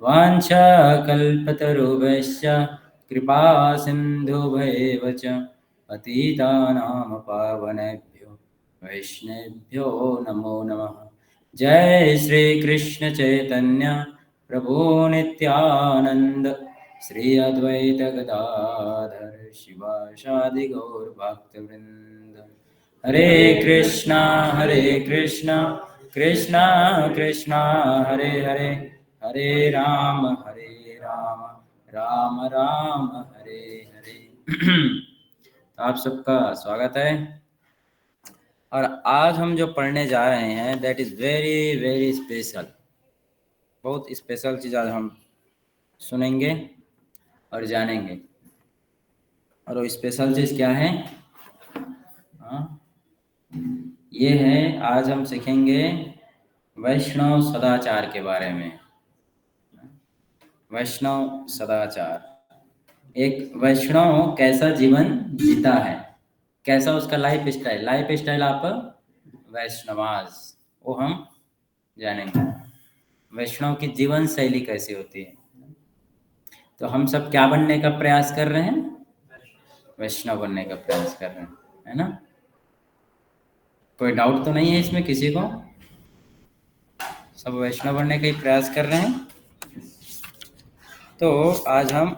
वाञ्छाकल्पतरुभ्यश्च कृपा सिन्धुभ्येव च पतितानां पावनेभ्यो वैष्णवेभ्यो नमो नमः। जय श्री कृष्ण चैतन्य प्रभु नित्यानंद श्री अद्वैत गदाधर शिवासादि गौर भक्तवृंद। हरे कृष्णा कृष्णा कृष्णा हरे हरे, हरे राम राम राम हरे हरे। तो आप सबका स्वागत है। और आज हम जो पढ़ने जा रहे हैं that is very very special. बहुत स्पेशल चीज़ आज हम सुनेंगे और जानेंगे। और वो स्पेशल चीज़ क्या है? हाँ, ये है, आज हम सीखेंगे वैष्णव सदाचार के बारे में। वैष्णव सदाचार, एक वैष्णव कैसा जीवन जीता है, कैसा उसका लाइफ स्टाइल आप वैष्णवाज, वो हम जानेंगे। वैष्णव की जीवन शैली कैसी होती है। तो हम सब क्या बनने का प्रयास कर रहे हैं? वैष्णव बनने का प्रयास कर रहे हैं, है ना? कोई डाउट तो नहीं है इसमें किसी को? सब वैष्णव बनने का ही प्रयास कर रहे हैं। तो आज हम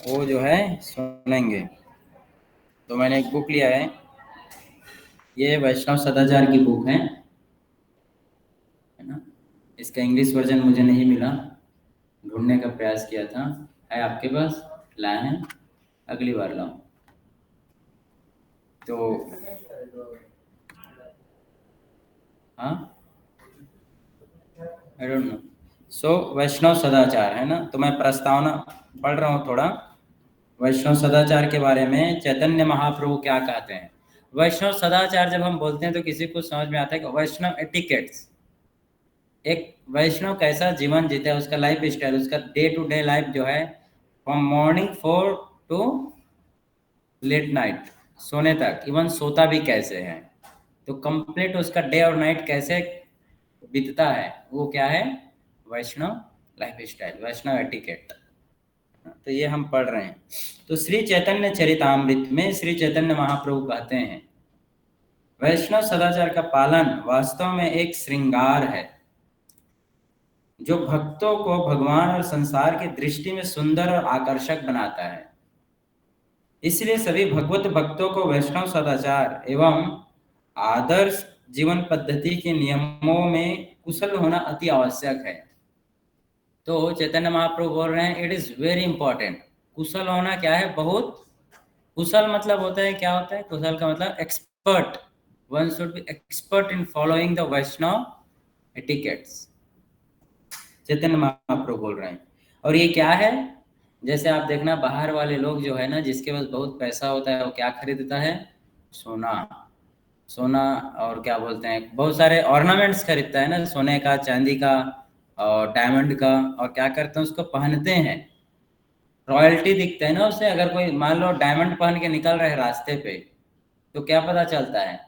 वो जो है सुनेंगे। तो मैंने एक बुक लिया है, ये वैष्णव सदाचार की बुक है ना? इसका इंग्लिश वर्जन मुझे नहीं मिला, ढूंढने का प्रयास किया था। है आपके पास? लाए हैं? अगली बार लाओ। तो हाँ, आई डोंट नो। सो वैष्णव सदाचार है ना, तो मैं प्रस्तावना पढ़ रहा हूँ थोड़ा वैष्णव सदाचार के बारे में। चैतन्य महाप्रभु क्या कहते हैं? वैष्णव सदाचार जब हम बोलते हैं तो किसी को समझ में आता है कि वैष्णव एटिकेट्स, एक वैष्णव कैसा जीवन जीता है, उसका लाइफ स्टाइल, उसका डे टू डे लाइफ जो है, from morning 4 to late night, सोने तक, इवन सोता भी कैसे है, तो कंप्लीट उसका डे और नाइट कैसे बीतता है, वो क्या है? वैष्णव लाइफ स्टाइल, वैष्णव एटिकेट। तो ये हम पढ़ रहे हैं। तो श्री चैतन्य चरितामृत में श्री चैतन्य महाप्रभु कहते हैं, वैष्णव सदाचार का पालन वास्तव में एक श्रृंगार है जो भक्तों को भगवान और संसार की दृष्टि में सुंदर और आकर्षक बनाता है। इसलिए सभी भगवत भक्तों को वैष्णव सदाचार एवं आदर्श जीवन पद्धति के नियमों में कुशल होना अति आवश्यक है। तो चैतन्य महाप्रभु बोल रहे हैं, इट इज वेरी इंपॉर्टेंट। कुशल होना क्या है? बहुत कुशल मतलब होता है, क्या होता है कुशल का मतलब? Expert. One should be expert in following the Vaishnav etiquettes, Chaitanya Mahaprabhu बोल रहे हैं। और ये क्या है? जैसे आप देखना, बाहर वाले लोग जो है ना, जिसके पास बहुत पैसा होता है, वो क्या खरीदता है? सोना। सोना और क्या बोलते हैं, बहुत सारे ऑर्नामेंट्स खरीदता है ना, सोने का, चांदी का और डायमंड का। और क्या करते हैं? उसको पहनते हैं, रॉयल्टी दिखता है ना उसे। अगर कोई मान लो डायमंड पहन के निकल रहे रास्ते पे, तो क्या पता चलता है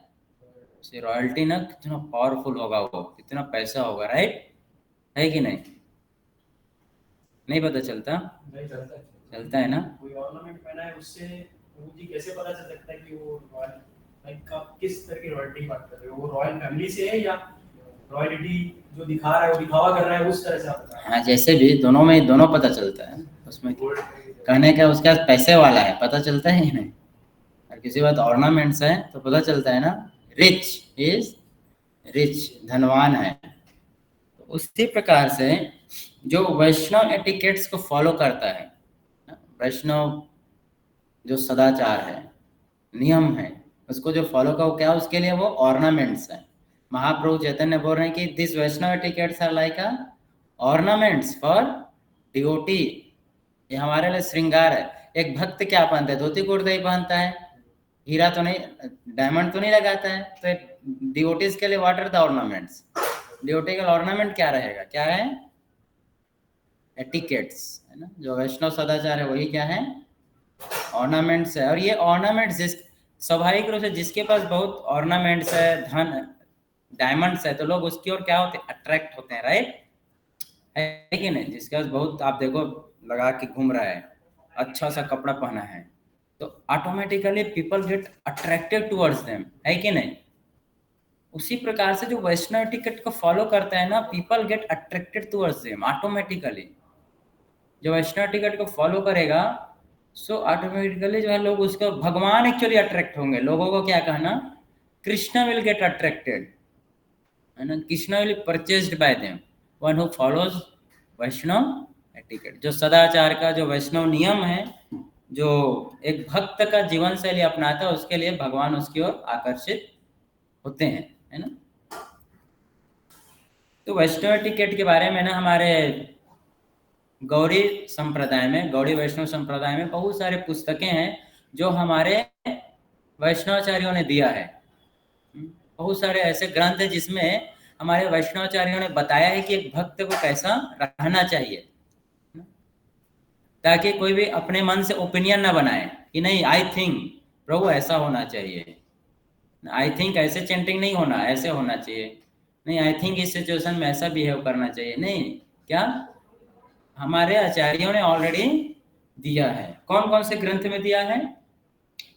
उसे? रॉयल्टी ना, कितना पावरफुल होगा वो, कितना पैसा होगा, राइट? है कि नहीं? नहीं पता चलता? नहीं चलता। चलता है ना। कोई ऑर्नामेंट पहना है, उससे मुझे कैसे पता चल सकता है कि वो रॉयल, लाइक का किस तरह की रॉयल्टी की बात कर रहे हो? वो रॉयल फैमिली से है या रॉयल्टी जो दिखा रहा है वो दिखावा कर रहा है, उस तरह से आप बता रहे हैं? हाँ, जैसे भी, दोनों में दोनों पता चलता है उसमें। कहने का उसका पैसे वाला है, पता चलता है ही नहीं। और किसी बात ऑर्नामेंट्स है तो पता चलता है ना, रिच इज रिच, धनवान है। तो उसी प्रकार से जो वैष्णव एटिकेट्स को फॉलो करता है, वैष्णव जो सदाचार है, नियम है, उसको जो फॉलो का, क्या उसके लिए वो ऑर्नामेंट्स है। महाप्रभु चैतन्य बोल रहे हैं कि this Vaishnav etiquettes are like a ornaments for devotee. ये हमारे लिए श्रृंगार है। एक भक्त क्या पहनता है? धोती कुर्ता ही पहनता है, हीरा तो नहीं, डायमंड तो नहीं लगाता है। तो एक डिवोटीज के लिए what are the ornaments? Devotee का ऑर्नामेंट क्या रहेगा? क्या है? एटिकेट्स, है ना। जो वैष्णव सदाचार है वही क्या है? ऑर्नामेंट्स है। और ये ऑर्नामेंट्स स्वाभाविक रूप से जिसके पास बहुत ऑर्नामेंट्स है, धन, डायमंड्स है, तो लोग उसकी ओर क्या होते हैं? अट्रैक्ट होते हैं, राइट? है कि नहीं, जिसके पास बहुत आप देखो लगा के घूम रहा है, अच्छा सा कपड़ा पहना है, तो automatically people get attracted towards them, है कि नहीं। उसी प्रकार से जो वैष्णव टिकट को फॉलो करता है ना, people get attracted towards them automatically. जो वैष्णव टिकट को फॉलो करेगा, सो ऑटोमेटिकली जो है लोग उसको, भगवान एक्चुअली अट्रैक्ट होंगे। लोगों को क्या कहना, कृष्णा विल गेट अट्रैक्टेड, है ना, Krishna will purchased by them one who follows Vaishnav etiquette. जो सदाचार का जो वैष्णव नियम है, जो एक भक्त का जीवन शैली अपनाता है, उसके लिए भगवान उसकी ओर आकर्षित होते हैं, है ना। तो वैष्णव टिकट के बारे में ना, हमारे गौड़ी संप्रदाय में, गौड़ी वैष्णव संप्रदाय में बहुत सारे पुस्तकें हैं जो हमारे वैष्णवाचार्यों ने दिया है। बहुत सारे ऐसे ग्रंथ हैं जिसमें हमारे वैष्णवाचार्यों ने बताया है कि एक भक्त को कैसा रहना चाहिए, ताकि कोई भी अपने मन से ओपिनियन ना बनाए कि नहीं आई थिंक प्रभु ऐसा होना चाहिए, आई थिंक ऐसे चैंटिंग नहीं होना, ऐसे होना चाहिए, नहीं आई थिंक इस सिचुएशन में ऐसा बिहेव करना चाहिए। नहीं, क्या हमारे आचार्यों ने ऑलरेडी दिया है। कौन कौन से ग्रंथ में दिया है,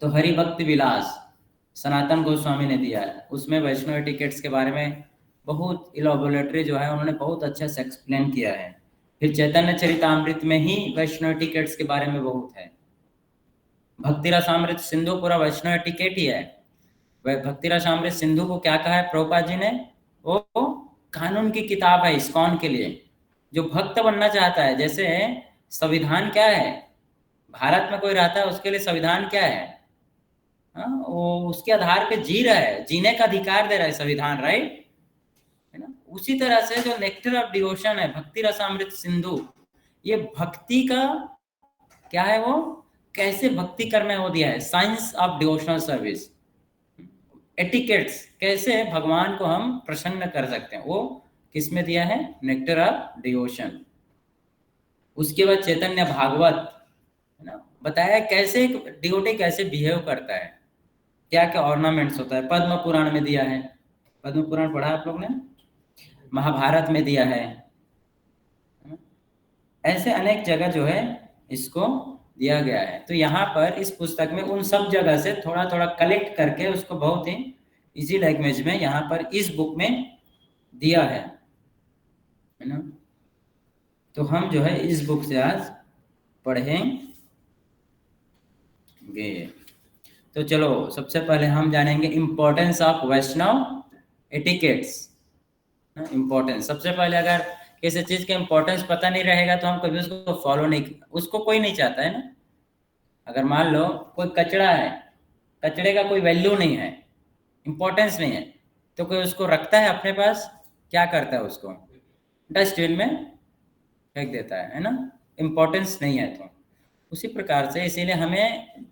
तो हरि भक्ति विलास सनातन गोस्वामी ने दिया है। उसमें वैष्णव टिकट्स के बारे में बहुत इलॉबोरेटरी जो है उन्होंने बहुत अच्छे से एक्सप्लेन किया है। फिर चैतन्य चरितामृत में ही वैष्णव टिकट्स के बारे में बहुत है। भक्ति रसामृत सिंधु पूरा वैष्णव टिकट ही है। वह भक्ति रसामृत सिंधु को क्या कहा है प्रभुपाद जी ने, वो कानून की किताब है इस्कॉन के लिए। जो भक्त बनना चाहता है, जैसे संविधान क्या है, भारत में कोई रहता है उसके लिए संविधान क्या है, हाँ, वो उसके आधार पे जी रहा है, जीने का अधिकार दे रहा है संविधान, राइट, है ना। उसी तरह से जो नेक्टर ऑफ डिवोशन है भक्ति रसामृत सिंधु, ये भक्ति का क्या है, वो कैसे भक्ति करना है वो दिया है, science of devotional service, etiquettes, कैसे भगवान को हम प्रसन्न कर सकते हैं, वो किस में दिया है, नेक्टर ऑफ डिवोशन। उसके बाद चैतन्य भागवत, है ना, बताया कैसे डिवोटी कैसे बिहेव करता है, क्या क्या ऑर्नामेंट्स होता है। पद्म पुराण में दिया है, पद्म पुराण पढ़ा आप लोग ने, महाभारत में दिया है। ऐसे अनेक जगह जो है इसको दिया गया है। तो यहाँ पर इस पुस्तक में उन सब जगह से थोड़ा थोड़ा कलेक्ट करके उसको बहुत ही इजी लैंग्वेज में यहाँ पर इस बुक में दिया है ना। तो हम जो है इस बुक से आज पढ़ेंगे। तो चलो सबसे पहले हम जानेंगे importance of Vaishnav etiquettes. Importance, सबसे पहले अगर किसी चीज का इम्पोर्टेंस पता नहीं रहेगा तो हम कभी उसको फॉलो नहीं, उसको कोई नहीं चाहता है ना। अगर मान लो कोई कचरा है, कचरे का कोई वैल्यू नहीं है, इम्पोर्टेंस नहीं है, तो कोई उसको रखता है अपने पास, क्या करता है, उसको डस्टबिन में फेंक देता है ना, इम्पोर्टेंस नहीं है। तो उसी प्रकार से इसीलिए हमें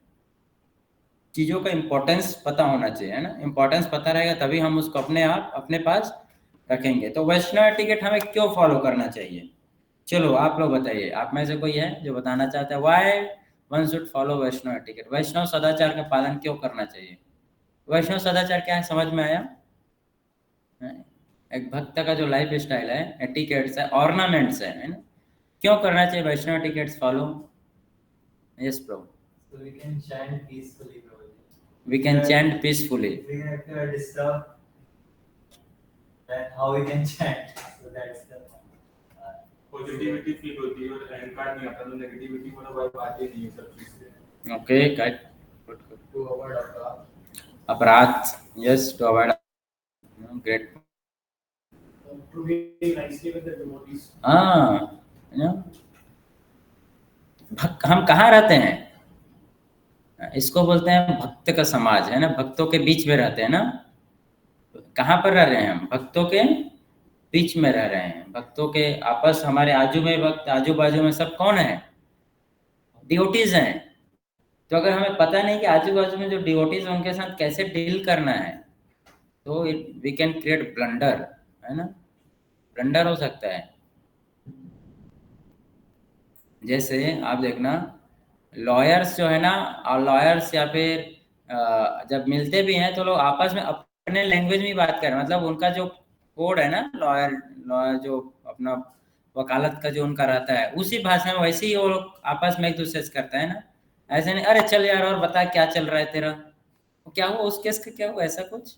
चीज़ों का इम्पोर्टेंस पता होना चाहिए, है ना। इम्पोर्टेंस पता रहेगा तभी हम उसको अपने आप अपने पास रखेंगे। तो वैष्णव टिकट हमें क्यों फॉलो करना चाहिए, चलो आप लोग बताइए। आप में से कोई है जो बताना चाहता है, why one should follow Vaishnav etiquette, Vaishnav सदाचार का पालन क्यों करना चाहिए। वैष्णव सदाचार क्या है, समझ में आया। एक भक्त का जो लाइफ स्टाइल है, एटिकेट्स है, ऑर्नामेंट्स है ना, क्यों करना चाहिए Vaishnav etiquettes follow. Yes bro. So we can chant peacefully, bro. We can chant peacefully. We can disturb that how we can chant. So that's the positivity feel होती है और अहंकार नहीं आता, तो नेगेटिविटी मतलब वाइब आती नहीं है सब चीज से। ओके गाइड, to avoid अपराध, yes, to avoid, great. To be nicely with the devotees. हाँ, हम कहाँ रहते हैं, इसको बोलते हैं भक्त का समाज, है ना, भक्तों के बीच में रहते हैं ना। कहाँ पर रह रहे हैं हम, भक्तों के बीच में रह रहे हैं। भक्तों के आपस, हमारे आजू में भक्त, आजू बाजू में सब कौन है, डिवोटीज हैं। तो अगर हमें पता नहीं कि आजू बाजू में जो डिवोटीज हैं उनके साथ कैसे डील करना है, तो वी कैन क्रिएट ब्लंडर, है ना, ब्लंडर हो सकता है। जैसे आप देखना लॉयर्स जो है ना, और लॉयर्स या फिर जब मिलते भी हैं तो लोग आपस में अपने लैंग्वेज में बात करें, मतलब उनका जो कोड है ना, लॉयर लॉयर जो अपना वकालत का जो उनका रहता है, उसी भाषा में वैसे ही वो लोग आपस में एक दूसरे से करते हैं ना। ऐसे नहीं अरे चल यार और बता क्या चल रहा है तेरा, क्या हुआ उस केस का, क्या हुआ ऐसा कुछ,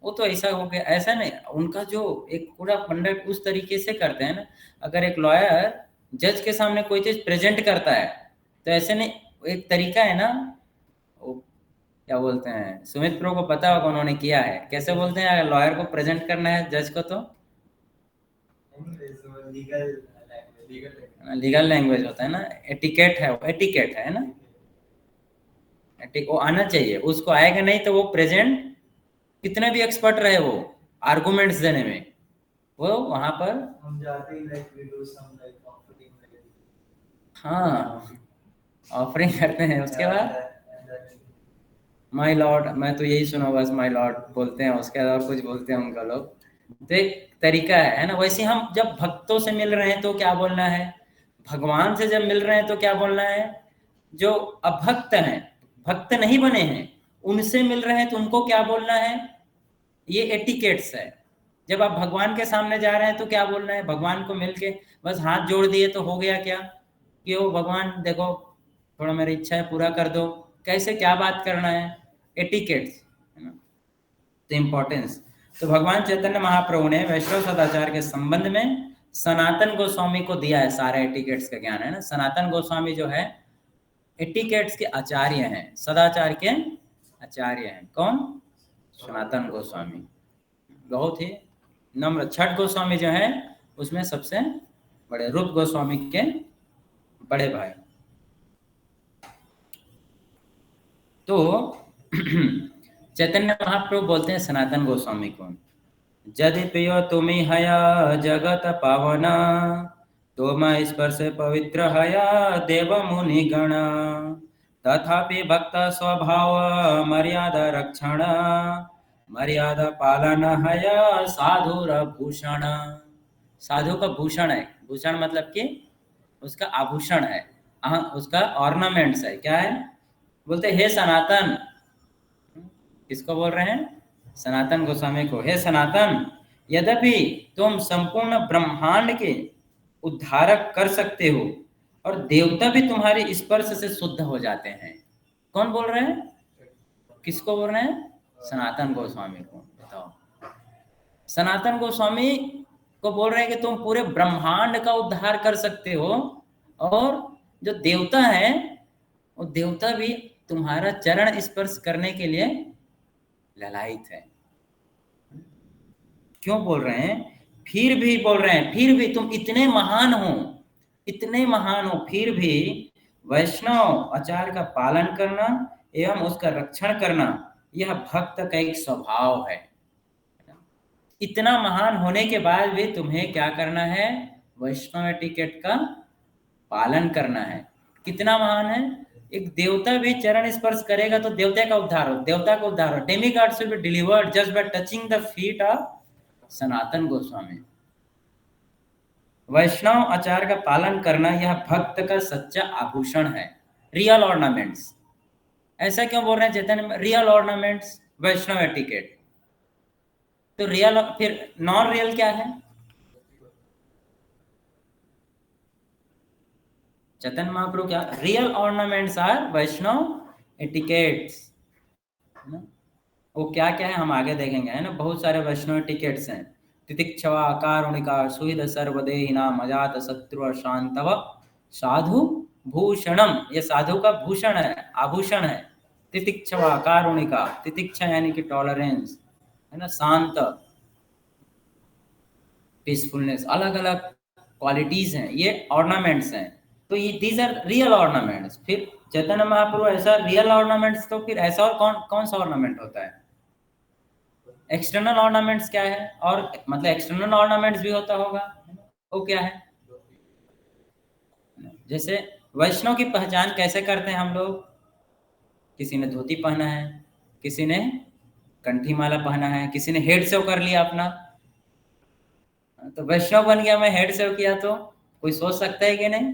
वो तो ऐसा हो गया, ऐसा नहीं। उनका जो एक पूरा पंडित उस तरीके से करते हैं ना। अगर एक लॉयर जज के सामने कोई चीज प्रेजेंट करता है तो ऐसे नहीं, एक तरीका है ना, वो क्या बोलते हैं, सुमित प्रो को पता होगा उन्होंने किया है, कैसे बोलते हैं अगर लॉयर को प्रेजेंट करना है जज को तो लीगल लैंग्वेज होता है ना, एटिकेट है, एटिकेट है ना, वो आना चाहिए, उसको आएगा नहीं तो वो प्रेजेंट कितने भी एक्सपर्ट रहे वो आर्गुमेंट्स देने में, वो वहां पर हम जाते ही like we do some like comforting like हाँ ऑफरिंग करते हैं, उसके बाद माय लॉर्ड, मैं तो यही सुना बस माय लॉर्ड बोलते हैं, उसके बाद और कुछ बोलते हैं उनका लोग। तो एक तरीका है ना। वैसे हम जब भक्तों से मिल रहे हैं तो क्या बोलना है, भगवान से जब मिल रहे हैं तो क्या बोलना है, जो अभक्त हैं, भक्त नहीं बने हैं, उनसे मिल रहे हैं तो उनको क्या बोलना है, ये एटिकेट्स है। जब आप भगवान के सामने जा रहे हैं तो क्या बोलना है, भगवान को मिलके बस हाथ जोड़ दिए तो हो गया क्या, कि ओ भगवान देखो थोड़ा मेरी इच्छा है पूरा कर दो, कैसे क्या बात करना है, एटिकेट्स है ना, तो इम्पोर्टेंस। तो भगवान चैतन्य महाप्रभु ने वैष्णव सदाचार के संबंध में सनातन गोस्वामी को दिया है सारे एटिकेट्स का ज्ञान, है ना। सनातन गोस्वामी जो है एटिकेट्स के आचार्य हैं, सदाचार के आचार्य हैं। कौन, सनातन गोस्वामी, बहुत ही नम्र। छठ गोस्वामी जो है उसमें सबसे बड़े, रूप गोस्वामी के बड़े भाई। तो चैतन्य महाप्रभु बोलते हैं सनातन गोस्वामी को, यदि प्रियो तुमी हया जगत पावना, तो मैं स्पर्श पवित्र हया देव मुनि गण, तथापि भक्त स्वभाव मर्यादा रक्षण, मर्यादा पालन हया साधुर भूषण। साधु का भूषण है, भूषण मतलब कि उसका आभूषण है, उसका ऑर्नामेंट्स है, क्या है, बोलते हे सनातन, किसको बोल रहे हैं, सनातन गोस्वामी को, हे सनातन यद्यपि तुम संपूर्ण ब्रह्मांड के उद्धारक कर सकते हो और देवता भी तुम्हारे स्पर्श से शुद्ध हो जाते हैं। कौन बोल रहे हैं, किसको बोल रहे हैं, सनातन गोस्वामी को। बताओ, सनातन गोस्वामी को बोल रहे हैं कि तुम पूरे ब्रह्मांड का उद्धार कर सकते हो और जो देवता है वो देवता भी तुम्हारा चरण स्पर्श करने के लिए ललायित है। क्यों बोल रहे हैं, फिर भी बोल रहे हैं, फिर भी तुम इतने महान हो, इतने महान हो, फिर भी वैष्णव आचार का पालन करना एवं उसका रक्षण करना यह भक्त का एक स्वभाव है। इतना महान होने के बाद भी तुम्हें क्या करना है, वैष्णव एटिकेट का पालन करना है। कितना महान है, एक देवता भी चरण स्पर्श करेगा तो देवता का उद्धार हो, देवता का उद्धार हो। Demigods will be delivered just by touching the feet of Sanatan Goswami. Vaishnav आचार का पालन करना यह भक्त का सच्चा आभूषण है, रियल ऑर्नामेंट्स। ऐसा क्यों बोल रहे हैं Chaitanya, real ornaments Vaishnav etiquette. तो रियल, फिर नॉन रियल क्या है, चैतन्य महाप्रभु क्या, real ornaments are Vaishnav etiquettes. वो क्या क्या है हम आगे देखेंगे, है ना। बहुत सारे वैष्णव एटिकेट्स हैं, तितिक्षवा कारुणिका सुहृद सर्वदेहिना मजात शत्रु शांतव साधु भूषणम, ये साधु का भूषण है, आभूषण है। तितिक्षवा कारुणिका, तितिक्षा यानी कि टॉलरेंस, है ना, शांत, पीसफुलनेस, अलग अलग क्वालिटीज हैं, ये ऑर्नामेंट्स हैं। तो ये दीज आर रियल ऑर्नामेंट्स। फिर चैतन्य महाप्रभु ऐसा रियल ऑर्नामेंट्स, तो फिर ऐसा और कौन सा ऑर्नामेंट होता है, एक्सटर्नल ऑर्नामेंट्स क्या है, और मतलब एक्सटर्नल ऑर्नामेंट्स भी होता होगा, वो क्या है। जैसे वैष्णव की पहचान कैसे करते हैं हम लोग, किसी ने धोती पहना है, किसी ने कंठी माला पहना है, किसी ने हेड सेव कर लिया अपना, तो वैष्णव बन गया। मैं हेड सेव किया तो कोई सोच सकता है कि नहीं,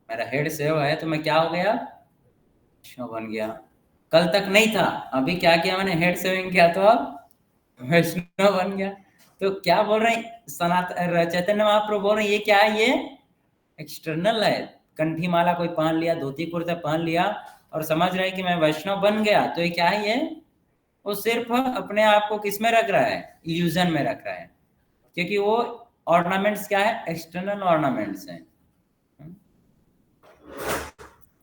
मेरा हेड सेव है तो मैं क्या हो गया, वैष्णव बन गया। कल तक नहीं था, अभी क्या किया मैंने, हेड सेविंग किया तो अब वैष्णव बन गया। तो क्या बोल रहे हैं सनातन चैतन्य महाप्रभु बोल रहे हैं ये क्या है, ये एक्सटर्नल है। कंठी माला कोई पहन लिया, धोती कुर्ता पहन लिया और समझ रहे हैं कि मैं वैष्णव बन गया, तो ये क्या है, ये वो सिर्फ अपने आप को किस में रख रहा है, इल्यूजन में रख रहा है, क्योंकि वो ऑर्नामेंट्स क्या है, एक्सटर्नल ऑर्नामेंट्स हैं।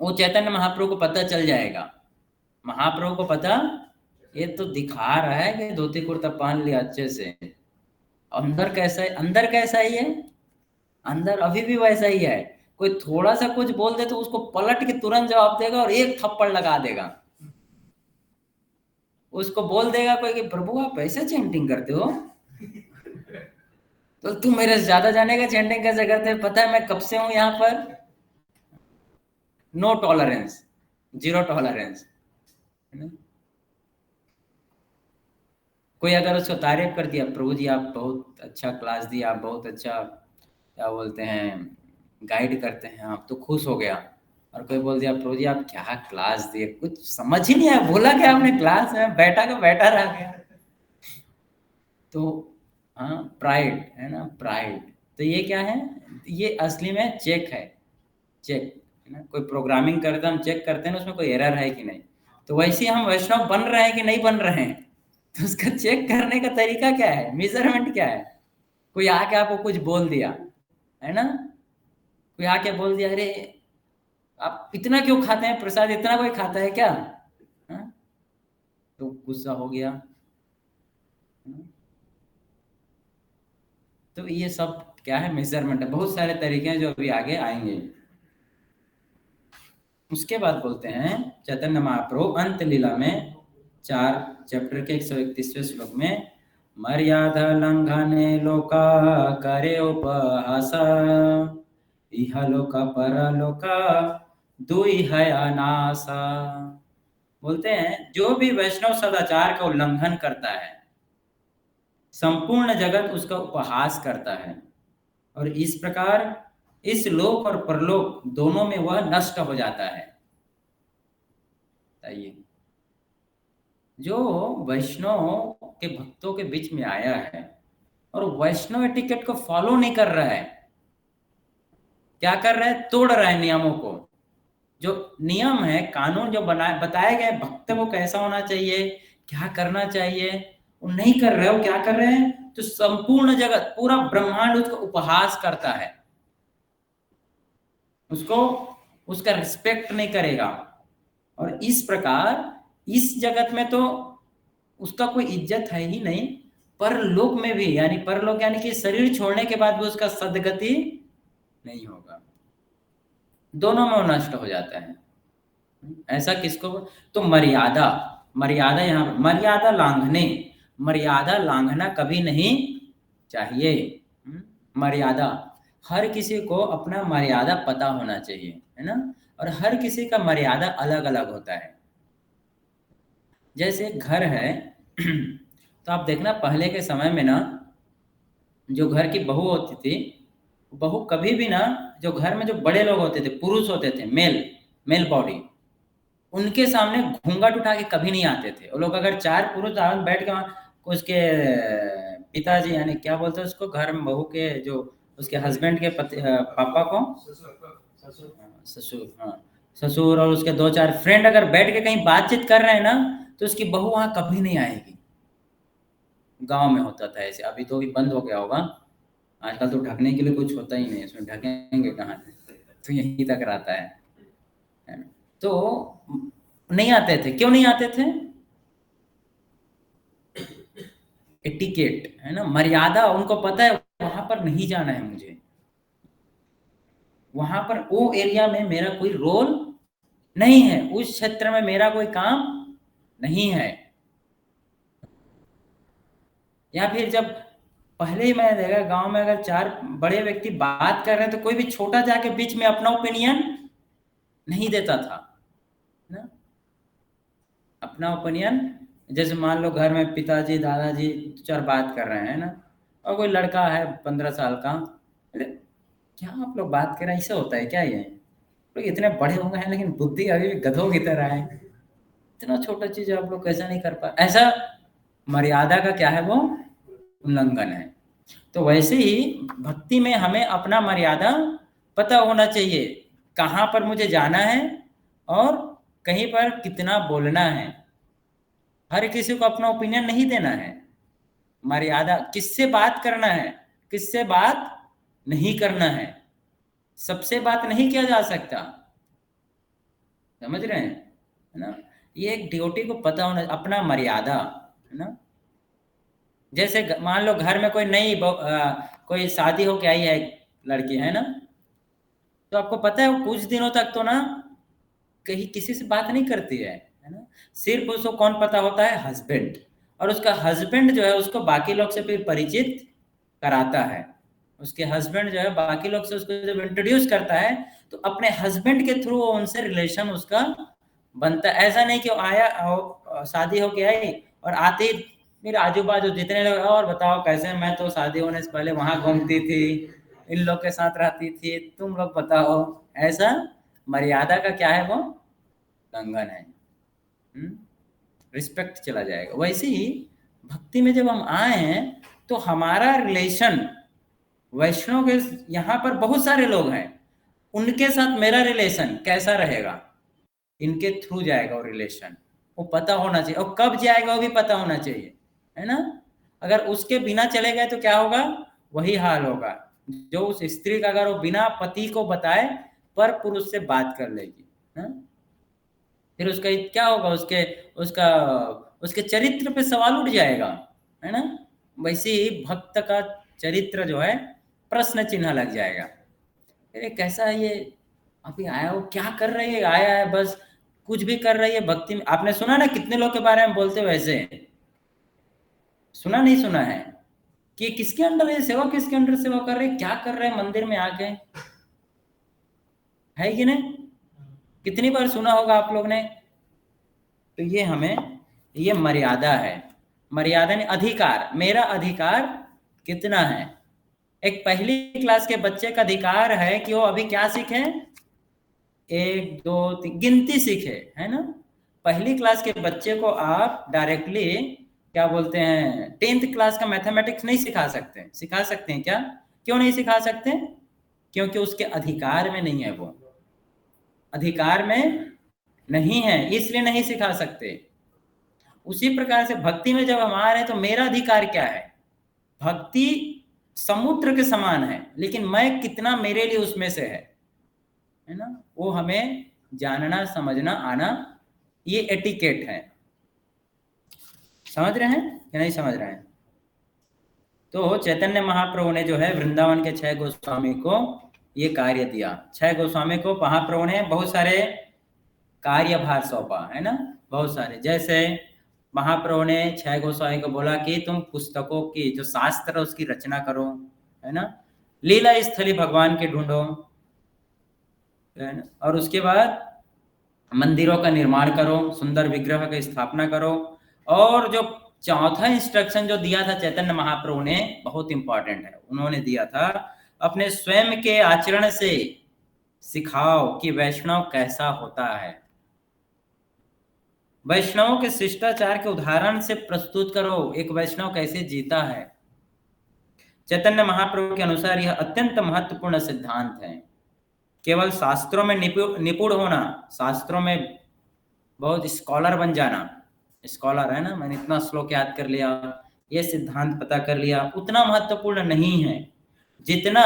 वो चैतन्य महाप्रभु को पता चल जाएगा, महाप्रभु को पता ये तो दिखा रहा है कि धोती कुर्ता पहन लिया अच्छे से, अंदर कैसा है, अंदर कैसा है, ये अंदर अभी भी वैसा ही है। कोई थोड़ा सा कुछ बोल दे तो उसको पलट के तुरंत जवाब देगा और एक थप्पड़ लगा देगा। उसको बोल देगा कोई कि प्रभु आप ऐसे चैंटिंग करते हो, तो तुम मेरे से ज्यादा जानेगा चैंटिंग कैसे करते हैं, पता है मैं कब से हूं यहाँ पर। No tolerance, zero tolerance. कोई अगर उसको तारीफ कर दिया, प्रभु जी आप बहुत अच्छा क्लास दिया, आप बहुत अच्छा क्या बोलते हैं गाइड करते हैं आप, तो खुश हो गया। और कोई बोल दिया प्रभु जी आप क्या क्लास दिए, कुछ समझ ही नहीं आया, बोला क्या आपने, क्लास में बैठा का बैठा रह गया। तो हाँ, प्राइड है ना, प्राइड। तो ये क्या है, ये असली में चेक है, चेक है ना। कोई प्रोग्रामिंग करते हम चेक करते हैं ना उसमें कोई एरर है कि नहीं, तो वैसे हम वैष्णव बन रहे हैं कि नहीं बन रहे हैं, तो उसका चेक करने का तरीका क्या है, मेजरमेंट क्या है। कोई आके आपको कुछ बोल दिया है ना, कोई आके बोल दिया अरे आप इतना क्यों खाते हैं प्रसाद, इतना कोई खाता है क्या, हा? तो गुस्सा हो गया। तो ये सब क्या है, मेजरमेंट है। बहुत सारे तरीके हैं जो अभी आगे आएंगे। उसके बाद बोलते हैं चैतन्य महाप्रभु अंत लीला में 4 चैप्टर के 131वें श्लोक में, मर्यादा लंघने लोका करे उपहासा, इह लोका परलोका दुई है अनासा। बोलते हैं जो भी वैष्णव सदाचार का उल्लंघन करता है, संपूर्ण जगत उसका उपहास करता है, और इस प्रकार इस लोक और परलोक दोनों में वह नष्ट हो जाता है। बताइए, जो वैष्णव के भक्तों के बीच में आया है और वैष्णव एटिकेट को फॉलो नहीं कर रहा है, क्या कर रहा है, तोड़ रहा है नियमों को। जो नियम है, कानून जो बताए गए भक्त को कैसा होना चाहिए, क्या करना चाहिए, वो नहीं कर रहे। वो क्या कर रहे हैं, तो संपूर्ण जगत पूरा ब्रह्मांड उसका उपहास करता है, उसको उसका रिस्पेक्ट नहीं करेगा। और इस प्रकार इस जगत में तो उसका कोई इज्जत है ही नहीं, परलोक में भी, यानी परलोक यानी कि शरीर छोड़ने के बाद भी उसका सदगति नहीं होगा, दोनों में वो नष्ट हो जाता है। ऐसा किसको, तो मर्यादा, मर्यादा यहाँ मर्यादा लांघने, मर्यादा लांघना कभी नहीं चाहिए। मर्यादा, हर किसी को अपना मर्यादा पता होना चाहिए, है ना। और हर किसी का मर्यादा अलग अलग होता है। जैसे घर है तो आप देखना पहले के समय में ना, जो घर की बहू होती थी, बहू कभी भी ना, जो घर में जो बड़े लोग होते थे, पुरुष होते थे, मेल बॉडी, उनके सामने घूंघट उठा के कभी नहीं आते थे। वो लोग अगर 4 पुरुष बैठ के उसके पिताजी, यानी क्या बोलते हैं उसको, घर में बहू के जो उसके हस्बैंड के पापा को ससुर, हाँ ससुर, और उसके 2-4 फ्रेंड अगर बैठ के कहीं बातचीत कर रहे हैं ना, तो उसकी बहू वहां कभी नहीं आएगी। गांव में होता था ऐसे, अभी तो भी बंद हो गया होगा, आजकल तो ढकने के लिए कुछ होता ही नहीं, इसमें ढकेंगे कहाँ, तो यहीं तक रहता है। तो नहीं आते थे, क्यों नहीं आते थे, एटिकेट है ना, मर्यादा, उनको पता है वहां पर नहीं जाना है मुझे, वहां पर वो एरिया में मेरा कोई रोल नहीं है, उस क्षेत्र में मेरा कोई काम नहीं है। या फिर जब पहले ही मैंने देखा गांव में अगर 4 बड़े व्यक्ति बात कर रहे हैं तो कोई भी छोटा जाके बीच में अपना ओपिनियन नहीं देता था ना, अपना ओपिनियन। जैसे मान लो घर में पिताजी दादाजी 4 बात कर रहे हैं ना, और कोई लड़का है 15 साल का, क्या आप लोग बात कर रहे हैं, ऐसा होता है क्या, ये लोग इतने बड़े हो गए हैं लेकिन बुद्धि अभी भी गधों की तरह है, इतना छोटा चीज आप लोग कैसा नहीं कर पा। ऐसा मर्यादा का क्या है, वो उल्लंघन है। तो वैसे ही भक्ति में हमें अपना मर्यादा पता होना चाहिए, कहाँ पर मुझे जाना है और कहीं पर कितना बोलना है। हर किसी को अपना ओपिनियन नहीं देना है। मर्यादा, किससे बात करना है, किससे बात नहीं करना है। सबसे बात नहीं किया जा सकता, समझ रहे हैं, है ना। ये एक ड्यूटी को पता होना, अपना मर्यादा, है ना। जैसे मान लो घर में कोई नई कोई शादी होके आई है एक लड़की, है ना, तो आपको पता है वो कुछ दिनों तक तो ना कहीं किसी से बात नहीं करती है ना। सिर्फ उसको कौन पता होता है, हस्बैंड। और उसका हस्बैंड जो है उसको बाकी लोग से फिर परिचित कराता है। उसके हस्बैंड जो है बाकी लोग से उसको जब इंट्रोड्यूस करता है तो अपने हस्बैंड के थ्रू उनसे रिलेशन उसका बनता है। ऐसा नहीं कि वो आया, शादी होके आई और आते ही मेरे आजू बाजू जितने लोग, और बताओ कैसे, मैं तो शादी होने से पहले वहां घूमती थी, इन लोग के साथ रहती थी, तुम लोग बताओ। ऐसा मर्यादा का क्या है, वो उल्लंघन है। रिस्पेक्ट चला जाएगा। वैसे ही भक्ति में जब हम आए हैं तो हमारा रिलेशन, वैष्णव के यहाँ पर बहुत सारे लोग हैं, उनके साथ मेरा रिलेशन कैसा रहेगा, इनके थ्रू जाएगा वो रिलेशन, वो पता होना चाहिए। और कब जाएगा वो भी पता होना चाहिए, है ना। अगर उसके बिना चले गए तो क्या होगा, वही हाल होगा जो उस स्त्री का, अगर वो बिना पति को बताए पर पुरुष से बात कर लेगी, है? फिर उसका क्या होगा, उसके चरित्र पे सवाल उठ जाएगा, है ना। वैसे ही भक्त का चरित्र जो है प्रश्न चिन्ह लग जाएगा। अरे कैसा है ये, अभी आया वो क्या कर रही है, आया है बस कुछ भी कर रही है भक्ति में। आपने सुना ना कितने लोग के बारे में बोलते हो ऐसे, सुना नहीं सुना है कि किसके अंडर है सेवा, किसके अंडर सेवा कर रहे, क्या कर रहे हैं मंदिर में आके, है कि नहीं। कितनी बार सुना होगा आप लोग ने। तो ये हमें, ये मर्यादा है। मर्यादा ने अधिकार, मेरा अधिकार कितना है। एक पहली क्लास के बच्चे का अधिकार है कि वो अभी क्या सीखे, 1 2 3 गिनती सीखे, है ना। पहली क्लास के बच्चे को आप डायरेक्टली क्या बोलते हैं 10th क्लास का मैथमेटिक्स नहीं सिखा सकते। सिखा सकते हैं क्या, क्यों नहीं सिखा सकते, क्योंकि उसके अधिकार में नहीं है, वो अधिकार में नहीं है, इसलिए नहीं सिखा सकते। उसी प्रकार से भक्ति में जब हम आ रहे हैं तो मेरा अधिकार क्या है। भक्ति समुद्र के समान है, लेकिन मैं कितना मेरे लिए उसमें से है ना, वो हमें जानना समझना आना, ये एटिकेट है। समझ रहे हैं या नहीं समझ रहे हैं। तो चैतन्य महाप्रभु ने जो है वृंदावन के 6 गोस्वामी को ये कार्य दिया। 6 गोस्वामी को महाप्रभु ने बहुत सारे कार्यभार सौंपा, है ना, बहुत सारे। जैसे महाप्रभु ने 6 गोस्वामी को बोला कि तुम पुस्तकों की जो शास्त्र है उसकी रचना करो, है ना, लीला स्थली भगवान के ढूंढो, है ना, और उसके बाद मंदिरों का निर्माण करो, सुंदर विग्रह की स्थापना करो। और जो चौथा इंस्ट्रक्शन जो दिया था चैतन्य महाप्रभु ने, बहुत इंपॉर्टेंट है, उन्होंने दिया था अपने स्वयं के आचरण से सिखाओ कि वैष्णव कैसा होता है। वैष्णवों के शिष्टाचार के उदाहरण से प्रस्तुत करो एक वैष्णव कैसे जीता है। चैतन्य महाप्रभु के अनुसार यह अत्यंत महत्वपूर्ण सिद्धांत है। केवल शास्त्रों में निपुण होना, शास्त्रों में बहुत स्कॉलर बन जाना, स्कॉलर है ना, मैंने इतना श्लोक याद कर लिया, ये सिद्धांत पता कर लिया, उतना महत्वपूर्ण नहीं है जितना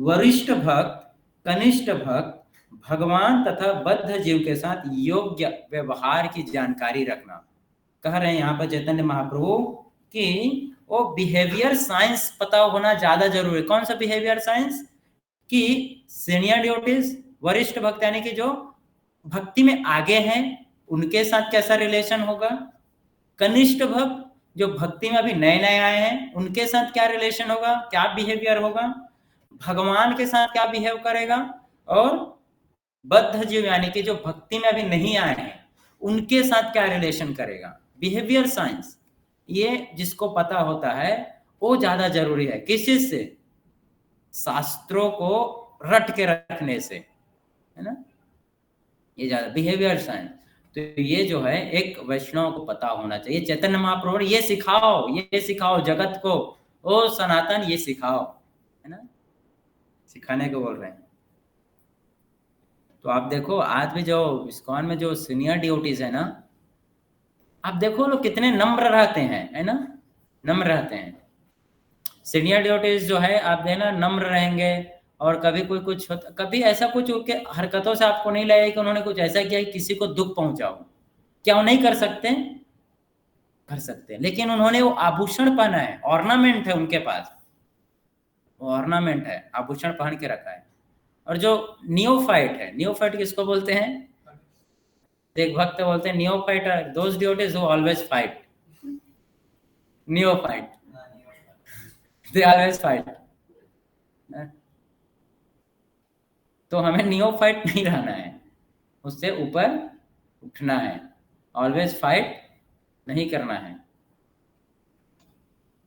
वरिष्ठ भक्त, कनिष्ठ भक्त, भगवान तथा बद्ध जीव के साथ योग्य व्यवहार की जानकारी रखना। कह रहे हैं यहाँ पर चैतन्य महाप्रभु कि वो बिहेवियर साइंस पता होना ज्यादा जरूरी है। कौन सा बिहेवियर साइंस, कि सीनियर ड्यूटीज, वरिष्ठ भक्त यानी कि जो भक्ति में आगे हैं उनके साथ कैसा रिलेशन होगा, कनिष्ठ भक्त जो भक्ति में अभी नए नए आए हैं उनके साथ क्या रिलेशन होगा, क्या बिहेवियर होगा, भगवान के साथ क्या बिहेव करेगा, और बद्ध जीव यानी कि जो भक्ति में अभी नहीं आए हैं उनके साथ क्या रिलेशन करेगा। बिहेवियर साइंस ये जिसको पता होता है वो ज्यादा जरूरी है। किस चीज से, शास्त्रों को रट के रखने से, है ना, ये ज्यादा बिहेवियर साइंस। तो ये जो है एक वैष्णव को पता होना चाहिए। चैतन्य महाप्रभु ये सिखाओ जगत को, ओ सनातन ये सिखाओ, है ना, सिखाने को बोल रहे हैं। तो आप देखो आज भी जो इस्कॉन में जो सीनियर डिवोटीज है ना, आप देखो लोग कितने नम्र रहते हैं, है ना, नम्र रहते हैं। सीनियर डिवोटीज जो है आप देना नम्र रहेंगे, और कभी कोई कुछ कभी ऐसा कुछ उनके हरकतों से आपको नहीं लगेगा कि उन्होंने कुछ ऐसा किया कि किसी को दुख पहुंचाओ। क्या वो नहीं कर सकते? कर सकते हैं, लेकिन उन्होंने वो आभूषण पहना है, ऑर्नामेंट है उनके पास, वो ऑर्नामेंट है, आभूषण पहन के रखा है। और जो नियोफाइट है, नियोफाइट किसको बोलते हैं? एक भक्त बोलते हैं neophyte are those devotees who always fight. Neophyte, they always fight. तो हमें नियोफाइट नहीं रहना है, उससे ऊपर उठना है, ऑलवेज फाइट नहीं करना है,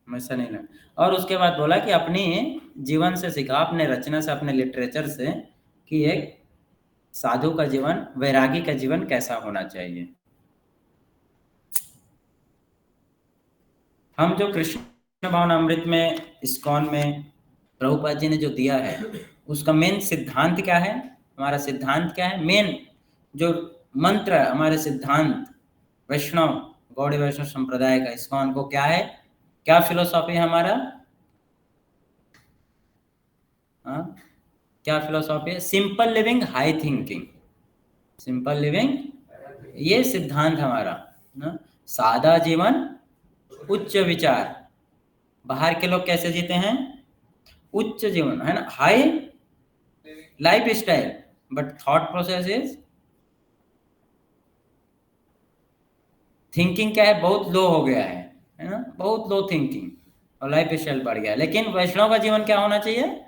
हमेशा नहीं लगना। और उसके बाद बोला कि अपनी जीवन से सीखा, अपने रचना से, अपने लिटरेचर से, कि एक साधु का जीवन, वैरागी का जीवन कैसा होना चाहिए। हम जो कृष्ण भावनामृत में, इस्कॉन में प्रभुपाद जी ने जो दिया है, उसका मेन सिद्धांत क्या है? हमारा सिद्धांत क्या है? मेन जो मंत्र है, हमारे सिद्धांत वैष्णव, गौड़ी वैष्णव संप्रदाय का, इस्कॉन को क्या है, क्या फिलोसॉफी है हमारा? क्या फिलोसॉफी है? Simple living, high thinking. Simple living, ये सिद्धांत हमारा ना। सादा जीवन, उच्च विचार। बाहर के लोग कैसे जीते हैं? उच्च जीवन, है ना, high life style, but thought process is, thinking क्या है, बहुत लो हो गया है ना, बहुत लो थिंकिंग, और लाइफ स्टाइल बढ़ गया। लेकिन वैष्णव का जीवन क्या होना चाहिए?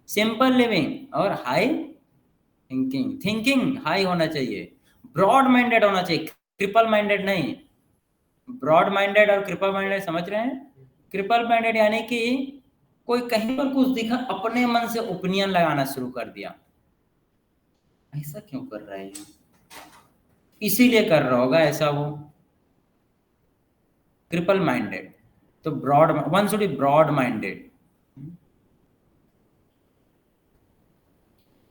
सिंपल लिविंग और हाई थिंकिंग। थिंकिंग हाई होना चाहिए, ब्रॉड माइंडेड होना चाहिए, ट्रिपल माइंडेड नहीं। ब्रॉड माइंडेड और क्रिपल माइंडेड समझ रहे हैं? क्रिपल माइंडेड यानी कि कोई कहीं पर कुछ दिखा, अपने मन से ओपिनियन लगाना शुरू कर दिया, ऐसा क्यों कर रहा है, इसीलिए कर रहा होगा ऐसा वो, क्रिपल माइंडेड। तो broad, one should be broad minded.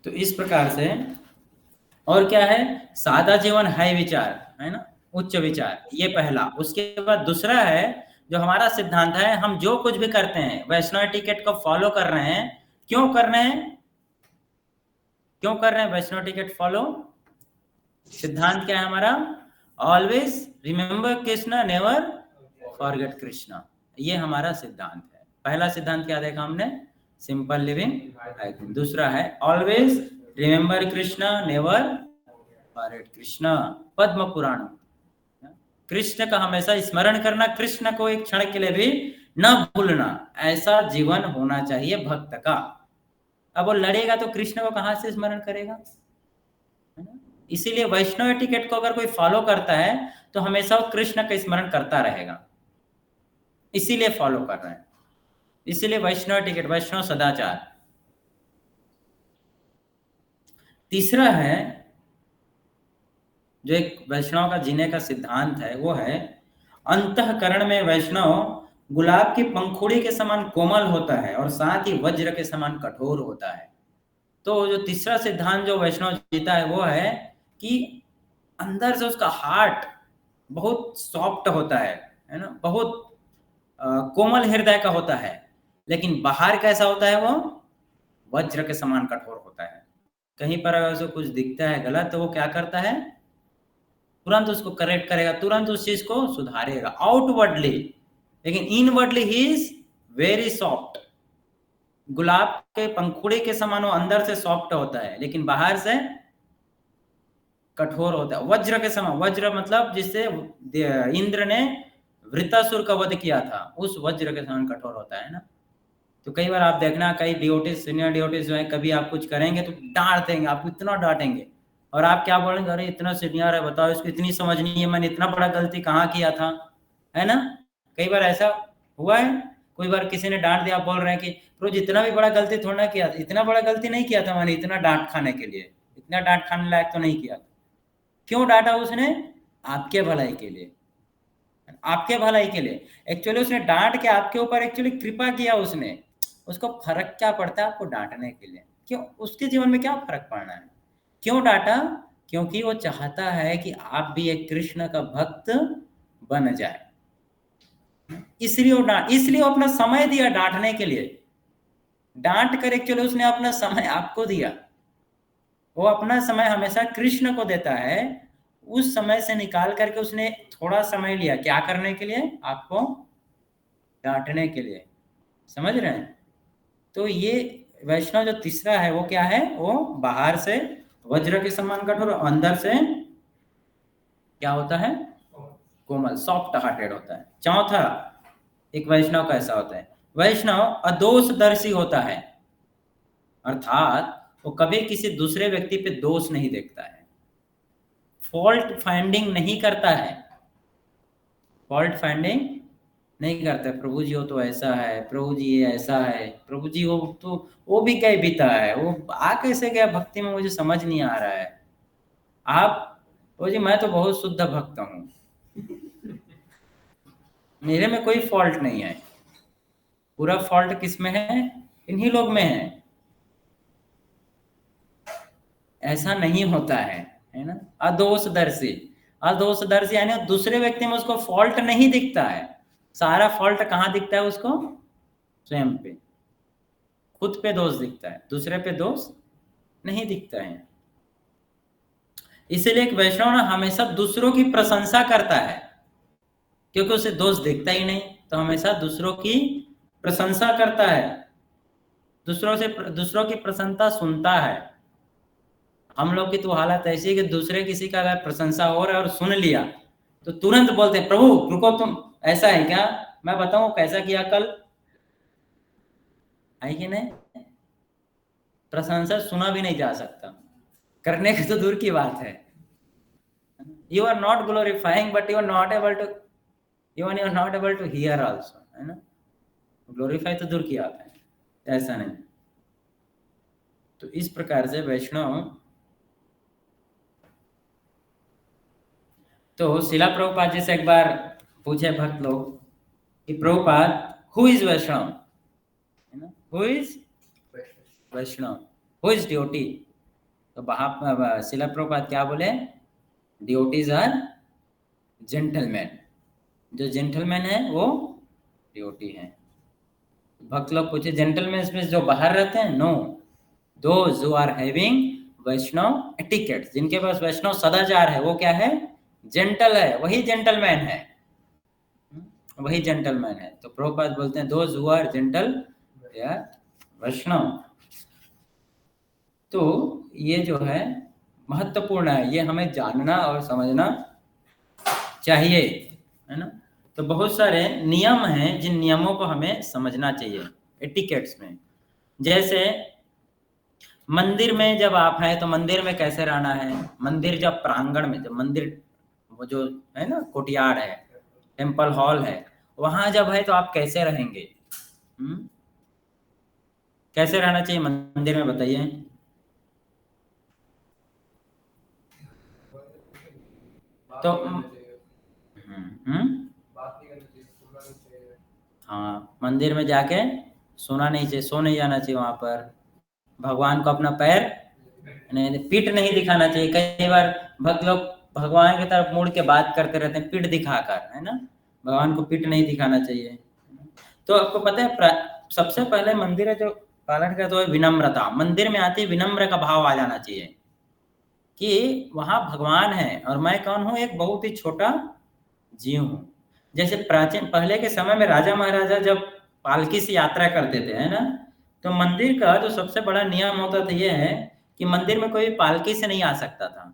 तो इस प्रकार से, और क्या है? सादा जीवन, हाई विचार, है ना, उच्च विचार, ये पहला। उसके बाद दूसरा है जो हमारा सिद्धांत है, हम जो कुछ भी करते हैं वैष्णव टिकट को फॉलो कर रहे हैं। क्यों कर रहे हैं? क्यों कर रहे हैं वैष्णव टिकट फॉलो? सिद्धांत क्या है हमारा? Always remember Krishna, never forget Krishna. ये हमारा सिद्धांत है। पहला सिद्धांत क्या देखा हमने? Simple living. दूसरा है always remember Krishna, never forget Krishna. Padma Purana, Krishna का हमेशा स्मरण करना, कृष्ण को एक क्षण के लिए भी न भूलना, ऐसा जीवन होना चाहिए भक्त का। अब वो लड़ेगा तो कृष्ण को कहां से स्मरण करेगा? इसीलिए वैष्णव टिकट को अगर कोई फॉलो करता है तो हमेशा वो कृष्ण का स्मरण करता रहेगा, इसीलिए फॉलो कर रहे हैं। इसीलिए वैष्णव टिकट, वैष्णव सदाचार। तीसरा है जो एक वैष्णव का जीने का सिद्धांत है, वो है अंतःकरण में वैष्णव गुलाब की पंखुड़ी के समान कोमल होता है और साथ ही वज्र के समान कठोर होता है। तो जो तीसरा सिद्धांत जो वैष्णव जीता है वो है कि अंदर से उसका हार्ट बहुत सॉफ्ट होता है ना, बहुत कोमल हृदय का होता है, लेकिन बाहर कैसा होता है? वो वज्र के समान कठोर होता है। कहीं पर अगर उसे कुछ दिखता है गलत तो वो क्या करता है? तुरंत उसको करेक्ट करेगा, तुरंत उस चीज को सुधारेगा आउटवर्डली, लेकिन inwardly he is very soft. गुलाब के पंखुड़ी के समान वो अंदर से सॉफ्ट होता है, लेकिन बाहर से कठोर होता है, वज्र के समान। वज्र मतलब जिससे इंद्र ने वृत्तासुर का वध किया था, उस वज्र के समान कठोर होता है ना। तो कई बार आप देखना, कई डिवोटीज, सीनियर डिवोटीज जो है, कभी आप कुछ करेंगे तो डांट देंगे, आपको इतना डांटेंगे, और आप क्या बोलेंगे? अरे इतना सीनियर है, बताओ इसको इतनी समझ नहीं है, मैंने इतना बड़ा गलती कहाँ किया था, है ना। कई बार ऐसा हुआ है। कोई बार किसी ने डांट दिया, आप बोल रहे हैं कि रोज इतना भी बड़ा गलती थोड़ा ना किया था, इतना बड़ा गलती नहीं किया था मैंने, इतना डांट खाने के लिए, इतना डांट खाने लायक तो नहीं किया था। क्यों डांटा उसने? आपके भलाई के लिए, आपके भलाई के लिए। एक्चुअली उसने डांट के आपके ऊपर एक्चुअली कृपा किया उसने। उसको फर्क क्या पड़ता है आपको डांटने के लिए? क्यों? उसके जीवन में क्या फर्क पड़ना है? क्यों डांटा? क्योंकि वो चाहता है कि आप भी एक कृष्ण का भक्त बन जाए, इसलिए वो अपना समय दिया डांटने के लिए। डांट कर एक्चुअली उसने अपना समय आपको दिया। वो अपना समय हमेशा कृष्ण को देता है। उस समय से निकाल करके उसने थोड़ा समय लिया, क्या करने के लिए? आपको डांटने के लिए। समझ रहे हैं? तो ये वैष्णव जो तीसरा है वो क्या है? वो बाहर से वज्र के समान कठोर, अंदर से क्या होता है? कोमल, सॉफ्ट हार्टेड होता है। चौथा, एक वैष्णव कैसा होता है? वैष्णव अदोषदर्शी होता है, अर्थात वो कभी किसी दूसरे व्यक्ति पे दोष नहीं देखता है, फॉल्ट फाइंडिंग नहीं करता है। फॉल्ट फाइंडिंग नहीं करता है। प्रभु जी वो तो ऐसा है, प्रभु जी ये ऐसा है, प्रभु जी वो तो वो भी कहीं बीता है, वो आ कैसे गया भक्ति में, मुझे समझ नहीं आ रहा है। आप प्रभु जी मैं तो बहुत शुद्ध भक्त हूँ, मेरे में कोई फॉल्ट नहीं है। पूरा फॉल्ट किस में है? इन्हीं लोग में है। ऐसा नहीं होता है ना? अदोषदर्शी, अदोषदर्शी यानी दूसरे व्यक्ति में उसको फॉल्ट नहीं दिखता है। सारा फॉल्ट कहाँ दिखता है उसको? स्वयं पे, खुद पे दोष दिखता है, दूसरे पे दोष नहीं दिखता है। इसीलिए एक वैष्णव ना हमेशा दूसरों की प्रशंसा करता है, क्योंकि उसे दोष दिखता ही नहीं, तो हमेशा दूसरों की प्रशंसा करता है, दूसरों की प्रशंसा सुनता है। हम लोग की तो हालत ऐसी है कि दूसरे किसी का अगर प्रशंसा हो रहा है और सुन लिया तो तुरंत बोलते हैं प्रभु रुको, तुम ऐसा है क्या? मैं बताऊं कैसा किया कल, है कि नहीं? प्रशंसा सुना भी नहीं जा सकता, करने की तो दूर की बात है। You are not glorifying but you are not able to, even you are not able to hear also, है ना? ग्लोरीफाई तो दूर की बात है, ऐसा नहीं। तो इस प्रकार से वैष्णव, तो शिला प्रभुपाद जी से एक बार पूछे भक्त लोग कि प्रभुपाद हु इज वैष्णव, है ना? Who is Vaishnav, who is duty? तो शिला प्रभुपाद क्या बोले? ड्योटीज आर जेंटलमैन, जो जेंटलमैन है वो ड्योटी है। भक्त लोग पूछे जेंटलमैन में जो बाहर रहते हैं? No, those who are having Vaishnav etiquette, जिनके पास वैष्णव सदाचार है, वो क्या है? जेंटल है, वही जेंटलमैन है, वही जेंटलमैन है। तो प्रभुपाद बोलते हैं those who are gentle they are Vaishnav. तो ये जो है महत्वपूर्ण है, ये हमें जानना और समझना चाहिए, है ना? तो बहुत सारे नियम हैं जिन नियमों को हमें समझना चाहिए एटिकेट्स में। जैसे मंदिर में जब आप हैं तो मंदिर में कैसे रहना है? मंदिर जब प्रांगण में, जब मंदिर वो जो है ना कोर्टयार्ड है, टेम्पल हॉल है, वहां जब है तो आप कैसे रहेंगे? कैसे रहना चाहिए मंदिर में, बताइए? तो हाँ, मंदिर में जाके सोना नहीं चाहिए, सो नहीं जाना चाहिए वहां पर। भगवान को अपना पैर नहीं, पीठ नहीं दिखाना चाहिए। कई बार भक्त लोग भगवान की तरफ मुड़ के बात करते रहते हैं पीठ दिखाकर, है ना? भगवान को पीठ नहीं दिखाना चाहिए। तो आपको पता है सबसे पहले मंदिर है जो पालन करते हुए विनम्रता, मंदिर में आते विनम्र का भाव आ जाना चाहिए कि वहां भगवान है और मैं कौन हूं? एक बहुत ही छोटा जीव हूं। जैसे प्राचीन पहले के समय में राजा महाराजा जब पालकी से यात्रा करते थे, है ना, तो मंदिर का जो सबसे बड़ा नियम होता था ये है कि मंदिर में कोई पालकी से नहीं आ सकता था।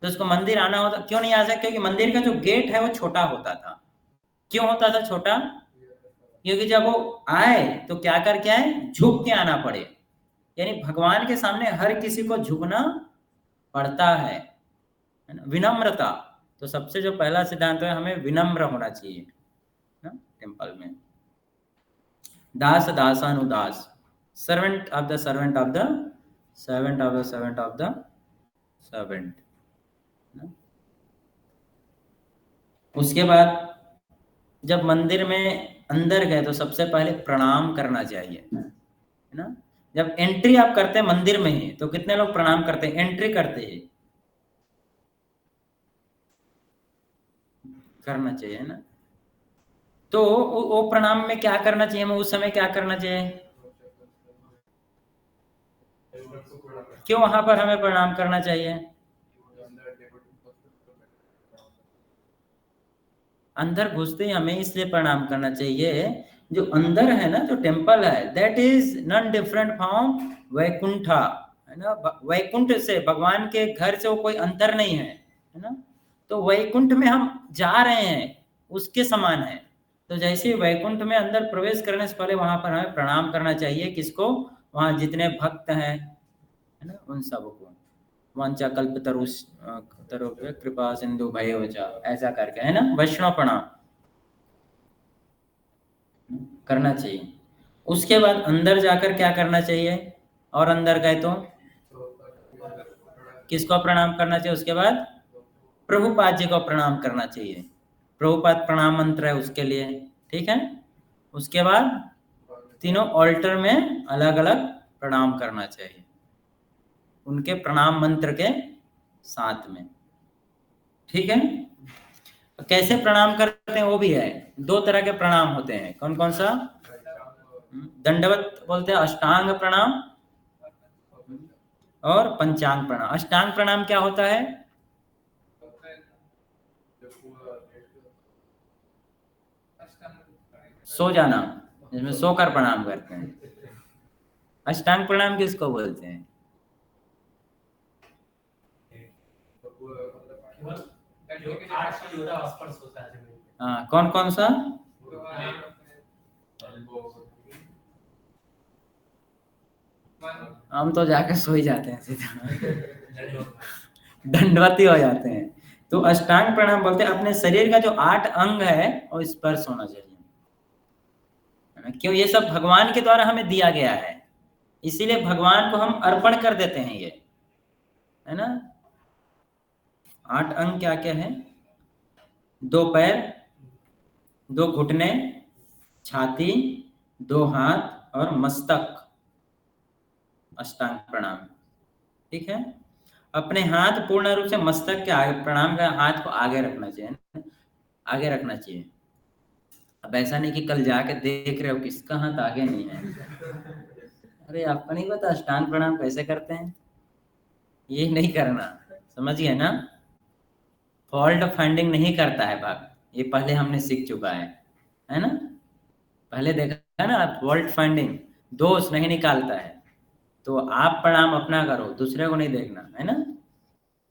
तो उसको मंदिर आना होता, क्यों नहीं आ सकता? क्योंकि मंदिर का जो गेट है वो छोटा होता था। क्यों होता था छोटा? क्योंकि जब वो आए तो क्या करके आए? झुक के आना पड़े। यानी भगवान के सामने हर किसी को झुकना पड़ता है ना? विनम्रता। तो सबसे जो पहला सिद्धांत है, हमें विनम्र होना चाहिए ना टेम्पल में। दास दासानुदास, servant of the servant of the servant of the servant of the servant. उसके बाद जब मंदिर में अंदर गए तो सबसे पहले प्रणाम करना चाहिए, है ना। जब एंट्री आप करते हैं मंदिर में ही तो कितने लोग प्रणाम करते हैं एंट्री करते ही? करना चाहिए, है ना। तो वो प्रणाम में क्या करना चाहिए, हमें उस समय क्या करना चाहिए, क्यों वहां पर हमें प्रणाम करना चाहिए? अंदर घुसते ही हमें इसलिए प्रणाम करना चाहिए, जो अंदर है ना, जो टेम्पल है, that is non different from Vaikuntha, है ना। वैकुंठ से, भगवान के घर से वो कोई अंतर नहीं है ना। तो वैकुंठ में हम जा रहे हैं उसके समान है। तो जैसे वैकुंठ में अंदर प्रवेश करने से पहले वहां पर हमें प्रणाम करना चाहिए, किसको? वहां जितने भक्त हैं, है ना, उन सबको। वांछा कल्पतरुष तरुभ्य कृपा सिंधु भैव च, ऐसा करके, है ना, वैष्णव प्रणाम करना चाहिए। उसके बाद अंदर जाकर क्या करना चाहिए, और अंदर गए तो किसको प्रणाम करना चाहिए? उसके बाद प्रभुपाद जी को प्रणाम करना चाहिए। प्रभुपाद प्रणाम मंत्र है उसके लिए, ठीक है। उसके बाद तीनों ऑल्टर में अलग अलग प्रणाम करना चाहिए, उनके प्रणाम मंत्र के साथ में, ठीक है। कैसे प्रणाम करते हैं वो भी है, दो तरह के प्रणाम होते हैं। कौन कौन सा? दंडवत बोलते हैं, अष्टांग प्रणाम और पंचांग प्रणाम। अष्टांग प्रणाम क्या होता है? सो जाना, जिसमें सोकर प्रणाम करते हैं। अष्टांग प्रणाम किसको बोलते हैं? हाँ, कौन कौन सा? हम तो जाकर सो ही जाते हैं सीधा, दंडवती हो जाते हैं। तो अष्टांग प्रणाम बोलते हैं अपने शरीर का जो 8 अंग है वो स्पर्श होना चाहिए, क्यों? ये सब भगवान के द्वारा हमें दिया गया है, इसीलिए भगवान को हम अर्पण कर देते हैं ये, है ना। 8 अंग क्या क्या है? 2 पैर, 2 घुटने, छाती, 2 हाथ और मस्तक, अष्टांग प्रणाम, ठीक है। अपने हाथ पूर्ण रूप से मस्तक के आगे, प्रणाम का हाथ को आगे रखना चाहिए, आगे रखना चाहिए। अब ऐसा नहीं कि कल जाके देख रहे हो किसका हाथ आगे नहीं है, अरे आपको नहीं पता अष्टांग प्रणाम कैसे करते हैं? ये नहीं करना, समझ गए ना। फॉल्ट फाइंडिंग नहीं करता है भाग, ये पहले हमने सीख चुका है ना। पहले देखा है ना, फॉल्ट फाइंडिंग दोष नहीं निकालता है। तो आप प्रणाम अपना करो, दूसरे को नहीं देखना, है ना।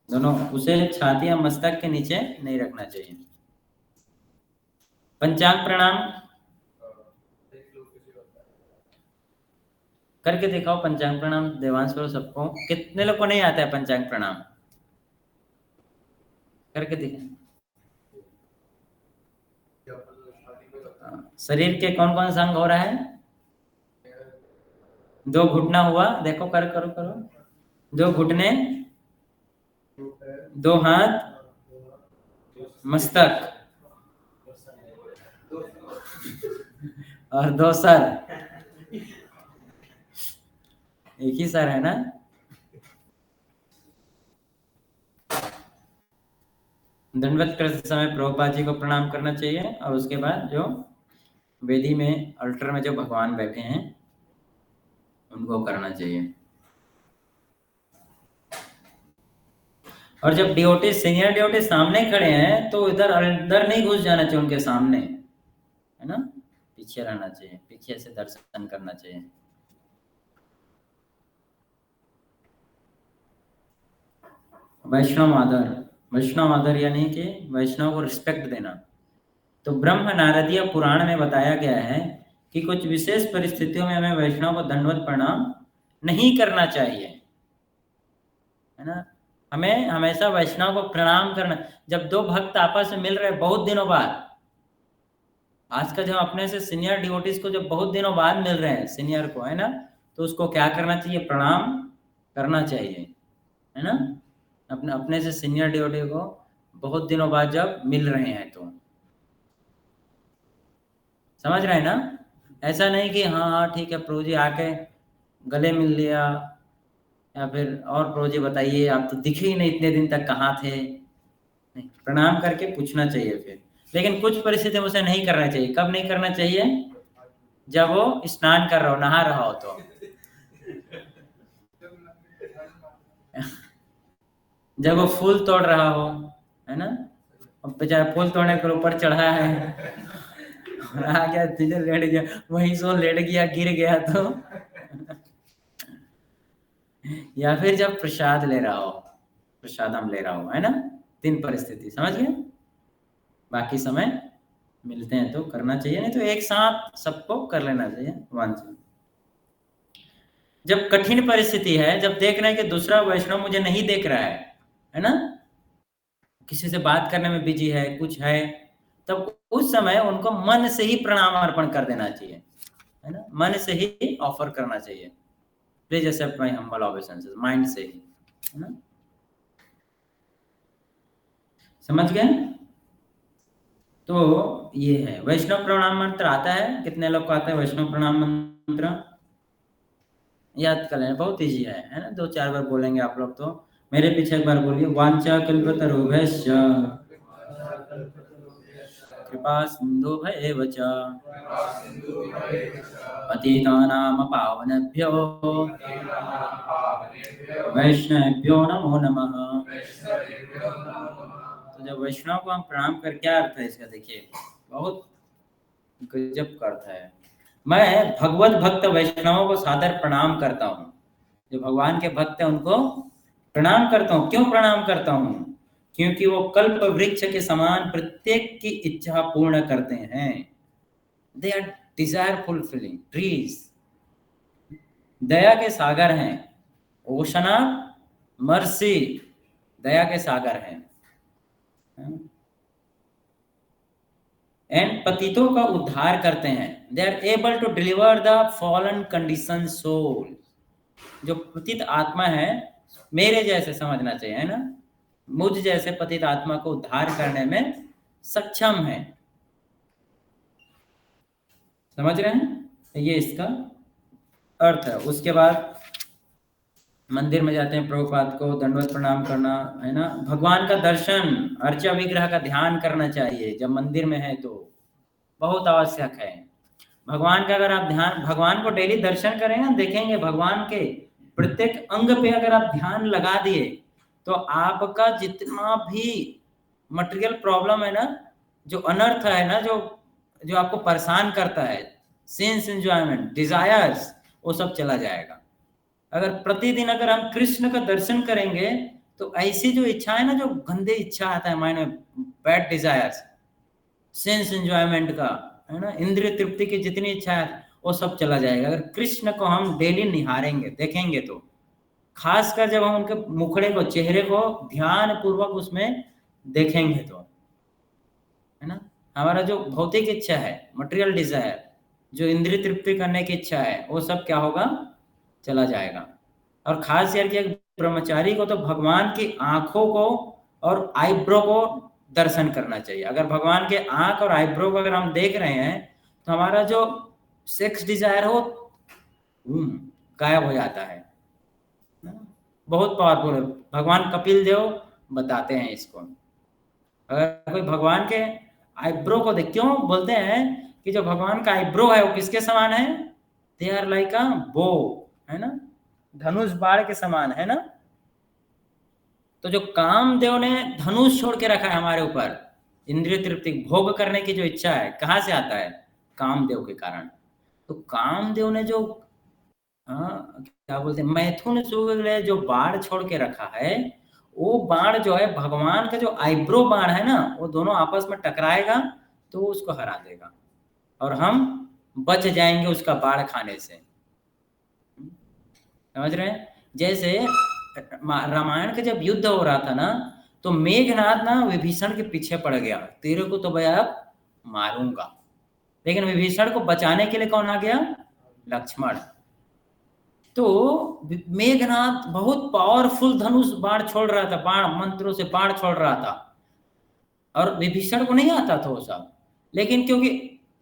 दोनों, उसे छाती या मस्तक के नीचे नहीं रखना चाहिए। पंचांग प्रणाम करके दिखाओ। पंचांग प्रणाम देवांश करो सबको। कितने लोग को नहीं आता है पंचांग प्रणाम? करके दिखाओ। शरीर के कौन कौन सा अंग हो रहा है? 2 घुटना हुआ, देखो कर करो करो, 2 घुटने, 2 हाथ, मस्तक और 2 सर। एक ही सर है ना। दंडवत करते समय प्रभुपाद जी को प्रणाम करना चाहिए, और उसके बाद जो वेदी में अल्टर में जो भगवान बैठे हैं उनको करना चाहिए। और जब डिओटी, सीनियर डिओटी सामने खड़े हैं तो इधर अंदर नहीं घुस जाना चाहिए उनके सामने, है ना, पीछे रहना चाहिए, पीछे से दर्शन करना चाहिए। वैष्णव आदर, वैष्णव आदर यानी कि वैष्णव को रिस्पेक्ट देना। तो ब्रह्म नारदीय पुराण में बताया गया है कि कुछ विशेष परिस्थितियों में हमें वैष्णव को दंडवत प्रणाम नहीं करना चाहिए, है ना। हमें हमेशा वैष्णव को प्रणाम करना। जब 2 भक्त आपस में मिल रहे बहुत दिनों बाद, आजकल जब अपने से सीनियर डिवोटीज को जब बहुत दिनों बाद मिल रहे हैं, सीनियर को, है ना, तो उसको क्या करना चाहिए? प्रणाम करना चाहिए, है ना। अपने से सीनियर डिवोटी को बहुत दिनों बाद जब मिल रहे हैं तो, समझ रहे हैं ना? ऐसा नहीं कि हाँ हाँ ठीक है प्रभु जी आके गले मिल लिया, या फिर और प्रभु जी बताइए आप तो दिखे ही नहीं इतने दिन तक कहाँ थे। नहीं, प्रणाम करके पूछना चाहिए फिर। लेकिन कुछ परिस्थिति में उसे नहीं करना चाहिए। कब नहीं करना चाहिए? जब वो स्नान कर रहा हो, नहा रहा हो तो। जब वो फूल तोड़ रहा हो, है ना, अब बेचारा फूल तोड़ने के ऊपर चढ़ा है और आ गया तुझे लेट गया, वहीं से वो लेट गया, गिर गया तो या फिर जब प्रसाद ले रहा हो, प्रसादम ले रहा हो, है ना, 3 परिस्थिति समझ गए। बाकी समय मिलते हैं तो करना चाहिए, नहीं तो एक साथ सबको कर लेना चाहिए वांछित। जब कठिन परिस्थिति है, जब देख रहे हैं कि दूसरा वैष्णव मुझे नहीं देख रहा है ना, किसी से बात करने में बिजी है, कुछ है, तब उस समय उनको मन से ही प्रणाम अर्पण कर देना चाहिए, है ना, मन से ही ऑफर करना चाहिए। Please accept my humble obeisances, mind से ही, है ना, समझ गए। तो ये है वैष्णव प्रणाम मंत्र। आता है? कितने लोग को आता है वैष्णव प्रणाम मंत्र? याद कर लेना, बहुत इजी है ना, 2-4 बार बोलेंगे आप लोग तो। मेरे पीछे एक बार बोलिए, वांछा कल्पतरुभ्यश्च कृपा सिन्धुभ्येव च पतितानां पावनेभ्यो वैष्णवेभ्यो नमो नमः। तो जब वैष्णव को हम प्रणाम कर, क्या अर्थ है इसका? देखिए बहुत गजब का अर्थ है। मैं भगवत भक्त वैष्णवों को सादर प्रणाम करता हूँ। जो भगवान के भक्त हैं उनको प्रणाम करता हूँ। क्यों प्रणाम करता हूँ? क्योंकि वो कल्प वृक्ष के समान प्रत्येक की इच्छा पूर्ण करते हैं। They are desire fulfilling trees. दया के सागर हैं। ओशन ऑफ मर्सी, दया के सागर हैं। एंड पतितों का उद्धार करते हैं। They are able to deliver the fallen condition soul. जो पतित आत्मा है, मेरे जैसे समझना चाहिए, है ना, मुझ जैसे पतित आत्मा को उद्धार करने में सक्षम है। समझ रहे हैं? ये इसका अर्थ है। उसके बाद मंदिर में जाते हैं, प्रभुपाद को दंडवत प्रणाम करना, है ना, भगवान का दर्शन, अर्चा विग्रह का ध्यान करना चाहिए जब मंदिर में है तो, बहुत आवश्यक है। भगवान का अगर आप ध्यान, भगवान को डेली दर्शन करें ना, देखेंगे भगवान के प्रत्येक अंग पे अगर आप ध्यान लगा दिए तो आपका जितना भी मटेरियल प्रॉब्लम है ना, जो अनर्थ है ना, जो आपको परेशान करता है, सेंस एंजॉयमेंट, डिजायर्स, वो सब चला जाएगा। अगर प्रतिदिन अगर हम कृष्ण का दर्शन करेंगे तो ऐसी जो इच्छा है ना, जो गंदे इच्छा आता है माइंड में, बैड डिजायर्स, सेंस एंजॉयमेंट का, है ना, इंद्रिय तृप्ति की जितनी इच्छा है वो सब चला जाएगा। अगर कृष्ण को हम डेली निहारेंगे, देखेंगे तो, खासकर जब हम उनके मुखड़े को, चेहरे को ध्यान पूर्वक उसमें देखेंगे तो, है ना, हमारा जो भौतिक इच्छा है, मटेरियल डिजायर, जो इंद्रिय तृप्ति करने की इच्छा है, वो सब क्या होगा? चला जाएगा। और खास करके एक ब्रह्मचारी को तो भगवान की आंखों को और आईब्रो को दर्शन करना चाहिए। अगर भगवान के आंख और आईब्रो को अगर हम देख रहे हैं तो हमारा जो सेक्स डिजायर हो गायब हो जाता है। बहुत पावरफुल है। भगवान कपिल देव बताते हैं इसको। अगर कोई भगवान के आईब्रो को देख, क्यों बोलते हैं कि जो भगवान का आईब्रो है वो किसके समान है? दे आर लाइक अ बो, है ना, धनुष बाण के समान, है ना। तो जो कामदेव ने धनुष छोड़ के रखा है हमारे ऊपर, इंद्रिय तृप्ति भोग करने की जो इच्छा है, कहाँ से आता है? कामदेव के कारण। तो कामदेव ने जो क्या बोलते हैं, मैथुन सूर्य जो बाण छोड़ के रखा है, वो बाण जो है भगवान का जो आईब्रो बाण है ना, वो दोनों आपस में टकराएगा तो उसको हरा देगा और हम बच जाएंगे उसका बाण खाने से। समझ रहे हैं? जैसे रामायण का जब युद्ध हो रहा था ना, तो मेघनाथ ना विभीषण के पीछे पड़ गया, तेरे को तो मैं अब मारूंगा। लेकिन विभीषण को बचाने के लिए कौन आ गया? लक्ष्मण। तो मेघनाथ बहुत पावरफुल धनुष बाण छोड़ रहा था, बाण मंत्रों से बाण छोड़ रहा था, और विभीषण को नहीं आता था वो सब, लेकिन क्योंकि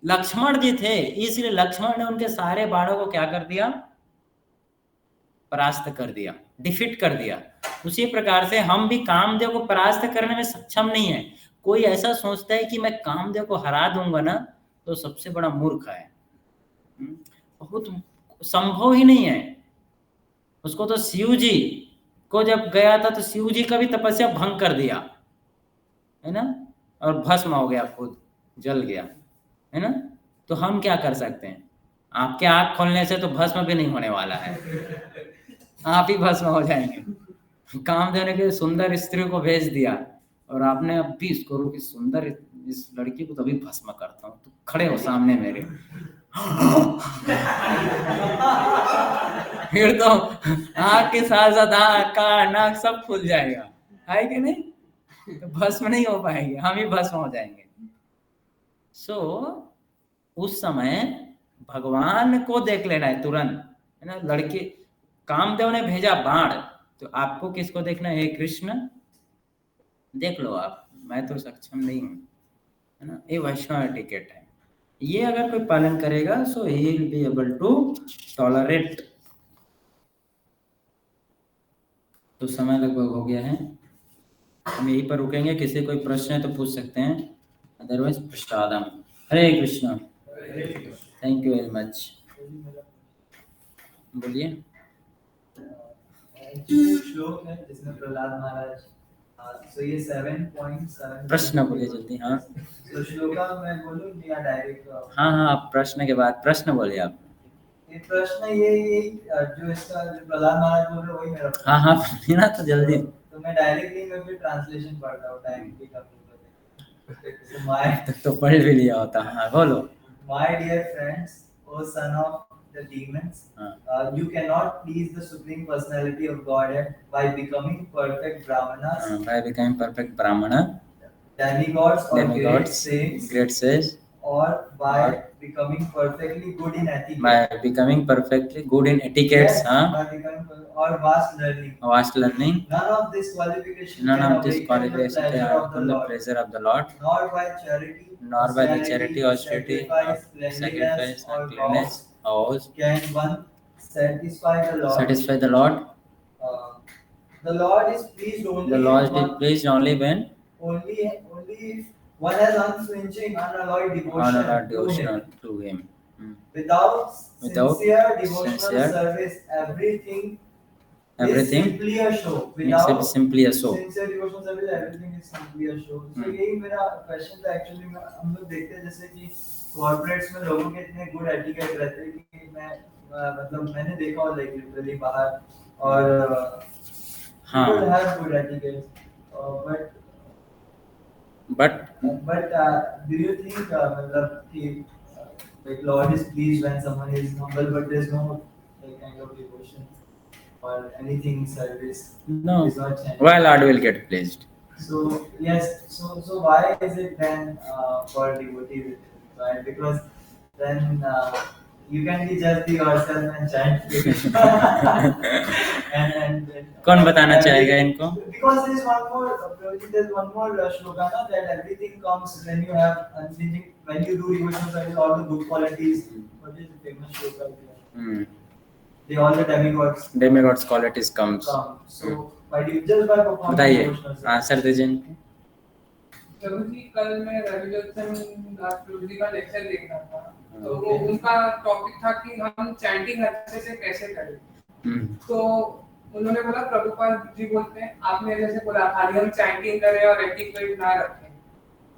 लक्ष्मण जी थे इसलिए लक्ष्मण ने उनके सारे बाणों को क्या कर दिया, परास्त कर दिया, डिफीट कर दिया। उसी प्रकार से हम भी कामदेव को परास्त करने में सक्षम नहीं है। कोई ऐसा सोचता है कि मैं कामदेव को हरा दूंगा ना, तो सबसे बड़ा मूर्ख है। बहुत संभव ही नहीं है। उसको तो शिव जी को जब गया था तो शिव जी का भी तपस्या भंग कर दिया, है ना, और भस्म हो गया, खुद जल गया, है ना। तो हम क्या कर सकते हैं? आपके आँख खोलने से तो भस्म भी नहीं होने वाला है, आप ही भस्म हो जाएंगे। कामदेव ने सुंदर स्त्री को भेज दिया और आपने अब भी इसको रोक, सुंदर इस लड़की को तभी भस्म करता हूँ, तो खड़े हो सामने मेरे। फिर तो आँख के साथ साथ आँख, कान, नाक सब खुल जाएगा, है कि नहीं? तो भस्म नहीं हो पाएंगे, हम ही भस्म हो जाएंगे। सो उस समय भगवान को देख लेना है तुरंत, है ना। लड़की कामदेव ने भेजा बाण, तो आपको किसको देखना है? हे कृष्ण, देख लो आप, मैं तो सक्षम नहीं हूँ, है ना। ये वैष्णव एटिकेट है। ये अगर कोई पालन करेगा so he will be able to tolerate. तो समय लगभग हो गया है, हम यहीं पर रुकेंगे। किसी कोई प्रश्न है तो पूछ सकते हैं, otherwise prasadam. Hare Krishna. Thank you very much. बोलिए। श्लोक है जिसमें प्रहलाद महाराज, तो ये 7.7 प्रश्न बोलिए जल्दी। हाँ तो श्लोका मैं बोलूं या डायरेक्ट? हाँ, आप प्रश्न के बाद प्रश्न बोलिए आप। ये प्रश्न ये जो इसका जो प्रहलाद महाराज बोल रहे वही मेरा प्रश्न। हाँ बोलिए ना, तो जल्दी। तो मैं डायरेक्टली मैं फिर ट्रांसलेशन पढ़ता हूँ डायरेक्टली का। So my तो पढ़ भी लिया होता। हाँ बोलो। My dear friends, O son of the demons, you cannot please the supreme personality of Godhead by becoming perfect brahmanas, by becoming perfect brahmana, demigods or demigods, great sages, or by becoming perfectly good in etiquette. by becoming perfectly good in etiquettes, Yes, by becoming or vast learning. Vast learning. None of this qualification None can of this awaken the qualification pleasure can of the awaken the Lord, pleasure of the Lord, nor by charity, nor by the charity or austerity, sacrifice, cleanliness, or cleanliness, vows can one satisfy the Lord. satisfy the Lord. The Lord is pleased only. The Lord is pleased only when only if one has unflinching, unalloyed devotion to Him. Without sincere devotional sincere service, everything is everything simply a show. is Without simply a show. sincere devotional service, everything is simply a show. So यही मेरा question था actually. हम लोग देखते हैं जैसे कि corporates में लोगों के इतने गुड एटिकेट रहते हैं कि मैं मतलब मैंने देखा और लाइक लिटरली बाहर और people have good etiquette, but do you think मतलब कि like Lord is pleased when someone is humble, but there's no like kind of devotion or anything service? No. Why Lord will get pleased? So yes, so why is it then for devotee right? Because then you can be just be yourself and chant and कौन बताना चाहेगा इनको? Because there's one more shloka na, that everything comes when you have unchanging, when you do devotional service, all the good qualities. What is the famous shloka? They all the demigods qualities comes. So by just by performing बताइए, devotional service. Answer दीजिए इनको। प्रभु जी कल मैं रविलोचन दास प्रभु जी का lecture देख रहा था, तो वो उनका टॉपिक था कि हम चैंटिंग अच्छे से कैसे करें। तो उन्होंने बोला, प्रभुपाद जी बोलते हैं आपने जैसे बोला खाली हम चैंटिंग करें और एटिक्वेट ना रखें,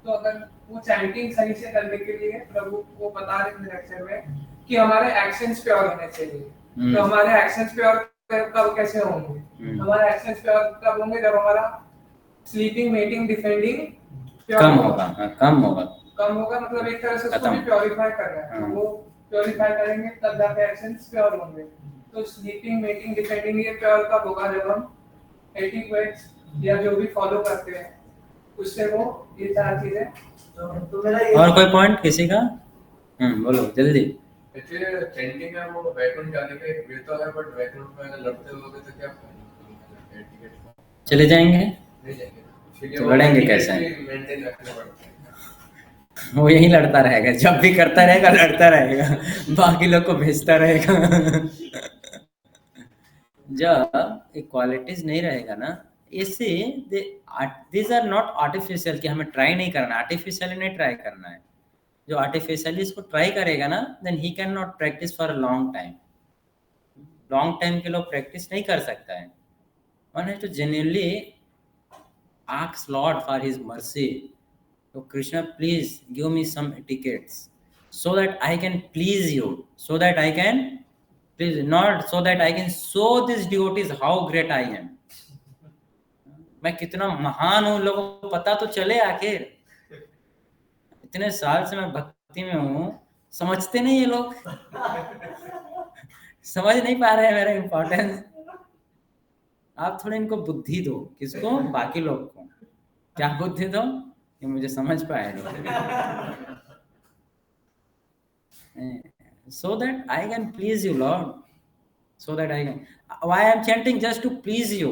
तो अगर वो चैंटिंग सही से करने के लिए प्रभु वो बता रहे थे लेक्चर में कि हमारे एक्शंस प्योर होने चाहिए। तो हमारे एक्शंस प्योर कब कैसे होंगे? हमारे एक्शंस प्योर कब होंगे? जब हमारा स्लीपिंग, मेटिंग, डिफेंडिंग कम होगा मतलब एक तरह से उसको भी प्योरीफाई कर रहे हैं। वो प्योरीफाई करेंगे तब जाके एक्शंस प्योर होंगे। तो स्लीपिंग, मेटिंग, डिफेंडिंग ये प्योर कब होगा? जब हम एटिक्वेट्स या जो भी फॉलो करते हैं उससे वो ये चार चीजें। तो मेरा ये और कोई पॉइंट किसी का? बोलो जल्दी। चैंटिंग है वो वैकुंठ जाने का एक वे तो है, बट वैकुंठ में अगर लड़ते होगे तो क्या फायदा? चले जाएंगे। नहीं जाएंगे। क्योंकि तो वो लड़ेंगे etiquette कैसे? भी maintain रखने पड़ते हैं। वो यही लड़ता रहेगा, जब भी करता रहेगा लड़ता रहेगा, बाकी लोग को भेजता रहेगा। जब इक्वालिटीज नहीं रहेगा ना, इससे दीज आर नॉट आर्टिफिशियल कि हमें ट्राई नहीं करना, आर्टिफिशियली नहीं ट्राई करना है। जो आर्टिफिशियली इसको ट्राई करेगा ना, then he can not practice for a long time. Long time के लोग प्रैक्टिस नहीं कर सकता है। One has to genuinely ask Lord for his mercy, तो Krishna please give me some etiquettes so that I can please you, so that I can please, not so that I can show these devotees how great I am। मैं कितना महान हूँ लोगों को पता तो चले आखिर। इतने साल से मैं भक्ति में हूँ, समझते नहीं ये लोग, समझ नहीं पा रहे हैं मेरा इम्पोर्टेंस। आप थोड़ा इनको बुद्धि दो। किसको? बाकी लोग को। क्या बुद्धि दो? कि मुझे समझ पाए लोग। So that I can please you, Lord. So that I can. Why I am chanting? Just to please you.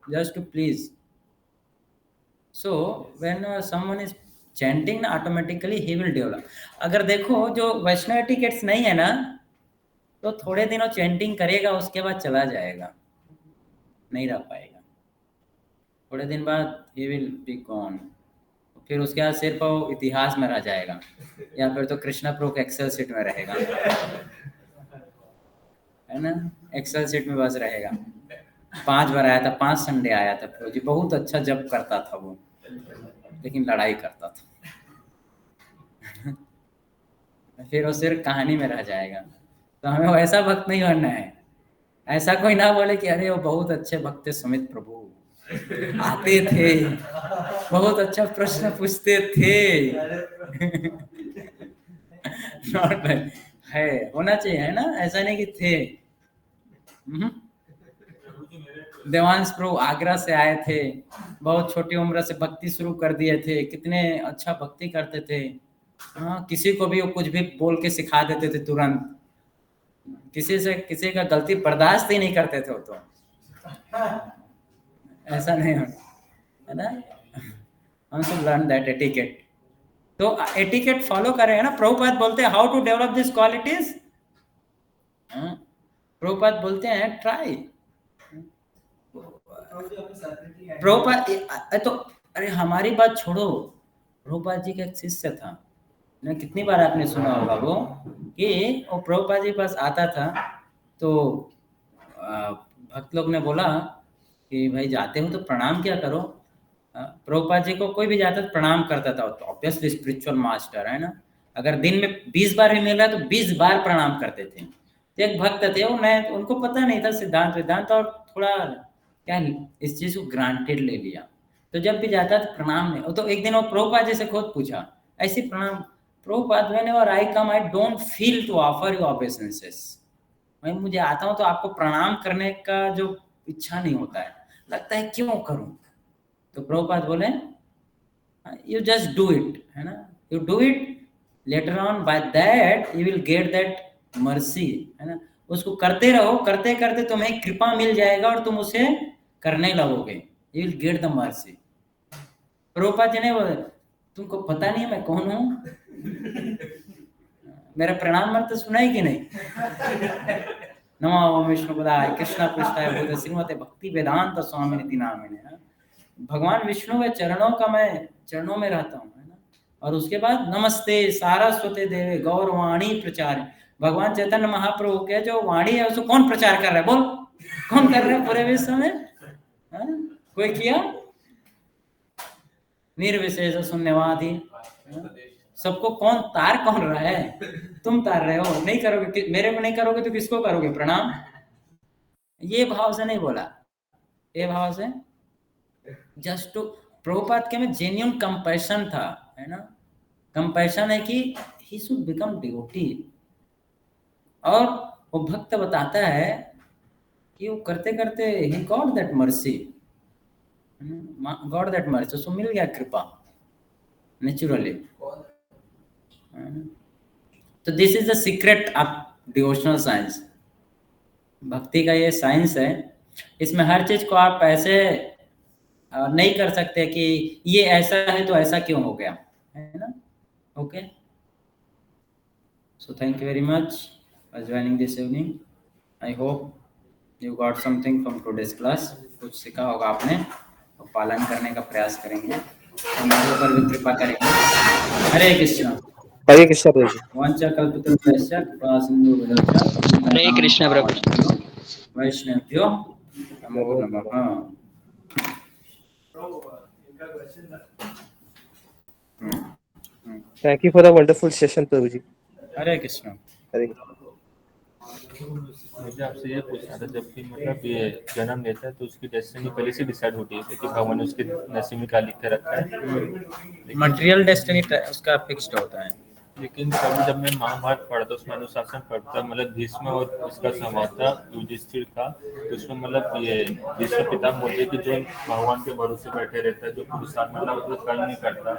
Just to please. So when someone is chanting, ना automatically he will develop. अगर देखो जो वैष्णव etiquettes नहीं है ना, तो थोड़े दिनों चैंटिंग करेगा, उसके बाद चला जाएगा, नहीं रह पाएगा। थोड़े दिन बाद he will be gone। फिर उसके बाद सिर्फ वो इतिहास में रह जाएगा, या फिर तो कृष्णा प्रभु के एक्सेल सीट में रहेगा, है ना? एक्सेल सीट में बस रहेगा। 5 बार आया था, 5 संडे आया था प्रभु जी, बहुत अच्छा जप करता था वो, लेकिन लड़ाई करता था। फिर वो सिर्फ कहानी में रह जाएगा। तो हमें वैसा भक्त नहीं बनना है। ऐसा कोई ना बोले कि अरे वो बहुत अच्छे भक्त थे सुमित प्रभु, आते थे, बहुत अच्छा प्रश्न पूछते थे। नॉट है, होना चाहिए, है ना? ऐसा नहीं कि थे। देवांश प्रभु आगरा से आए थे, बहुत छोटी उम्र से भक्ति शुरू कर दिए थे, कितने अच्छा भक्ति करते थे। हाँ, किसी को भी वो कुछ भी बोल के सिखा देते थे तुरंत, किसी का गलती बर्दाश्त ही नहीं करते थे वो तो। ऐसा नहीं है ना? हम सब लर्न दैट एटिकेट। तो एटिकेट फॉलो करेंगे ना। प्रभुपाद बोलते हैं how to develop this qualities. Prabhupada बोलते हैं ट्राई। प्रभुपाद तो अरे हमारी बात छोड़ो, प्रभुपाद जी का एक शिष्य था ना, कितनी बार आपने सुना होगा वो, कि वो प्रभुपाद जी के पास आता था, तो भक्त लोग ने बोला कि भाई जाते हो तो प्रणाम क्या करो। प्रभुपाद जी को कोई भी जाता तो प्रणाम करता था, तो ऑब्वियसली स्पिरिचुअल मास्टर है ना। अगर दिन में 20 बार भी मिल रहा है तो 20 बार प्रणाम करते थे। तो एक भक्त थे, वो नए, उनको पता नहीं था सिद्धांत, और थोड़ा क्या इस चीज को ग्रांटेड ले लिया। तो जब भी जाता तो प्रणाम नहीं। तो एक दिन वो प्रभुपाद जी से खुद पूछा ऐसी प्रणाम, Prabhupada whenever I come I don't feel to offer you obeisances. मैं मुझे आता हूँ तो आपको प्रणाम करने का जो इच्छा नहीं होता है, लगता है क्यों करूं। तो प्रभुपाद बोले यू जस्ट डू इट, है ना, you do it, later on by that you will get that mercy, है ना। उसको करते रहो, करते करते तुम्हें कृपा मिल जाएगा और तुम उसे करने लगोगे, you will get the mercy. Prabhupada ji ने बोले तुमको पता नहीं है मैं कौन हूं? मेरा प्रणाम मंत्र सुना है कि नहीं? नमो ओम विष्णुपदाय कृष्ण पृष्ठाय भूत श्रीमते भक्ति वेदांत स्वामी निति नामिने। भगवान विष्णु के चरणों का मैं चरणों में रहता हूँ, है ना। और उसके बाद नमस्ते सारस्वते देवे गौरवाणी प्रचार। भगवान चैतन्य महाप्रभु के जो वाणी है उसको कौन प्रचार कर रहा है? बोल, कौन कर रहा है पूरे विश्व में? कोई किया? निर्विशेष शून्यवादी। सबको कौन रहा है? तुम तार रहे हो। नहीं करोगे, मेरे को नहीं करोगे तो किसको करोगे प्रणाम? ये भाव से नहीं बोला, ये भाव से जस्ट टू। प्रभुपाद के में जेन्युइन कंपैशन था, है ना। कंपैशन है कि ही शुड बिकम डिवोटी। और वो भक्त बताता है कि वो करते करते he got that mercy, got that mercy, उसको मिल गया कृपा नेचुरली। तो this is the secret of devotional science. भक्ति का ये साइंस है, इसमें हर चीज को आप ऐसे नहीं कर सकते कि ये ऐसा है तो ऐसा क्यों हो गया, है ना। Okay, so thank you very much for joining this evening. I hope you got something from today's class. कुछ सीखा होगा आपने और पालन करने का प्रयास करेंगे, हमारे ऊपर भी कृपा करेंगे। हरे कृष्णा। हरे कृष्णा प्रभु जी। वाञ्छाकल्पतरुभ्यश्च कृपा सिन्धुभ्यश्च हरे कृष्ण प्रभु जी। वैष्णवेभ्यो नमो नमः। इनका क्वेश्चन था। Thank you for the wonderful session प्रभु जी। हरे कृष्णा। हरे मुझे आपसे ये पूछना था, जब भी मतलब ये जन्म लेता है तो उसकी डेस्टिनी पहले से डिसाइड होती है कि भगवान ने उसके नसीब में क्या लिख के रखा है। मटेरियल डेस्टिनी उसका फिक्स्ड होता है। लेकिन कभी जब मैं महाभारत पढ़ता, उसमें अनुशासन पढ़ता, मतलब भीष्म और उसका संवाद था युधिष्ठिर का, तो उसमें मतलब ये भीष्म पितामह बोलते कि जो भगवान के भरोसे बैठे रहता है, जो पुरुषार्थ मतलब वो कर्म नहीं करता,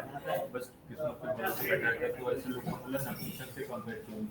बस कृष्ण के भरोसे बैठा रहता है, तो ऐसे लोगों को मतलब नपुंसक से कंपेयर किया।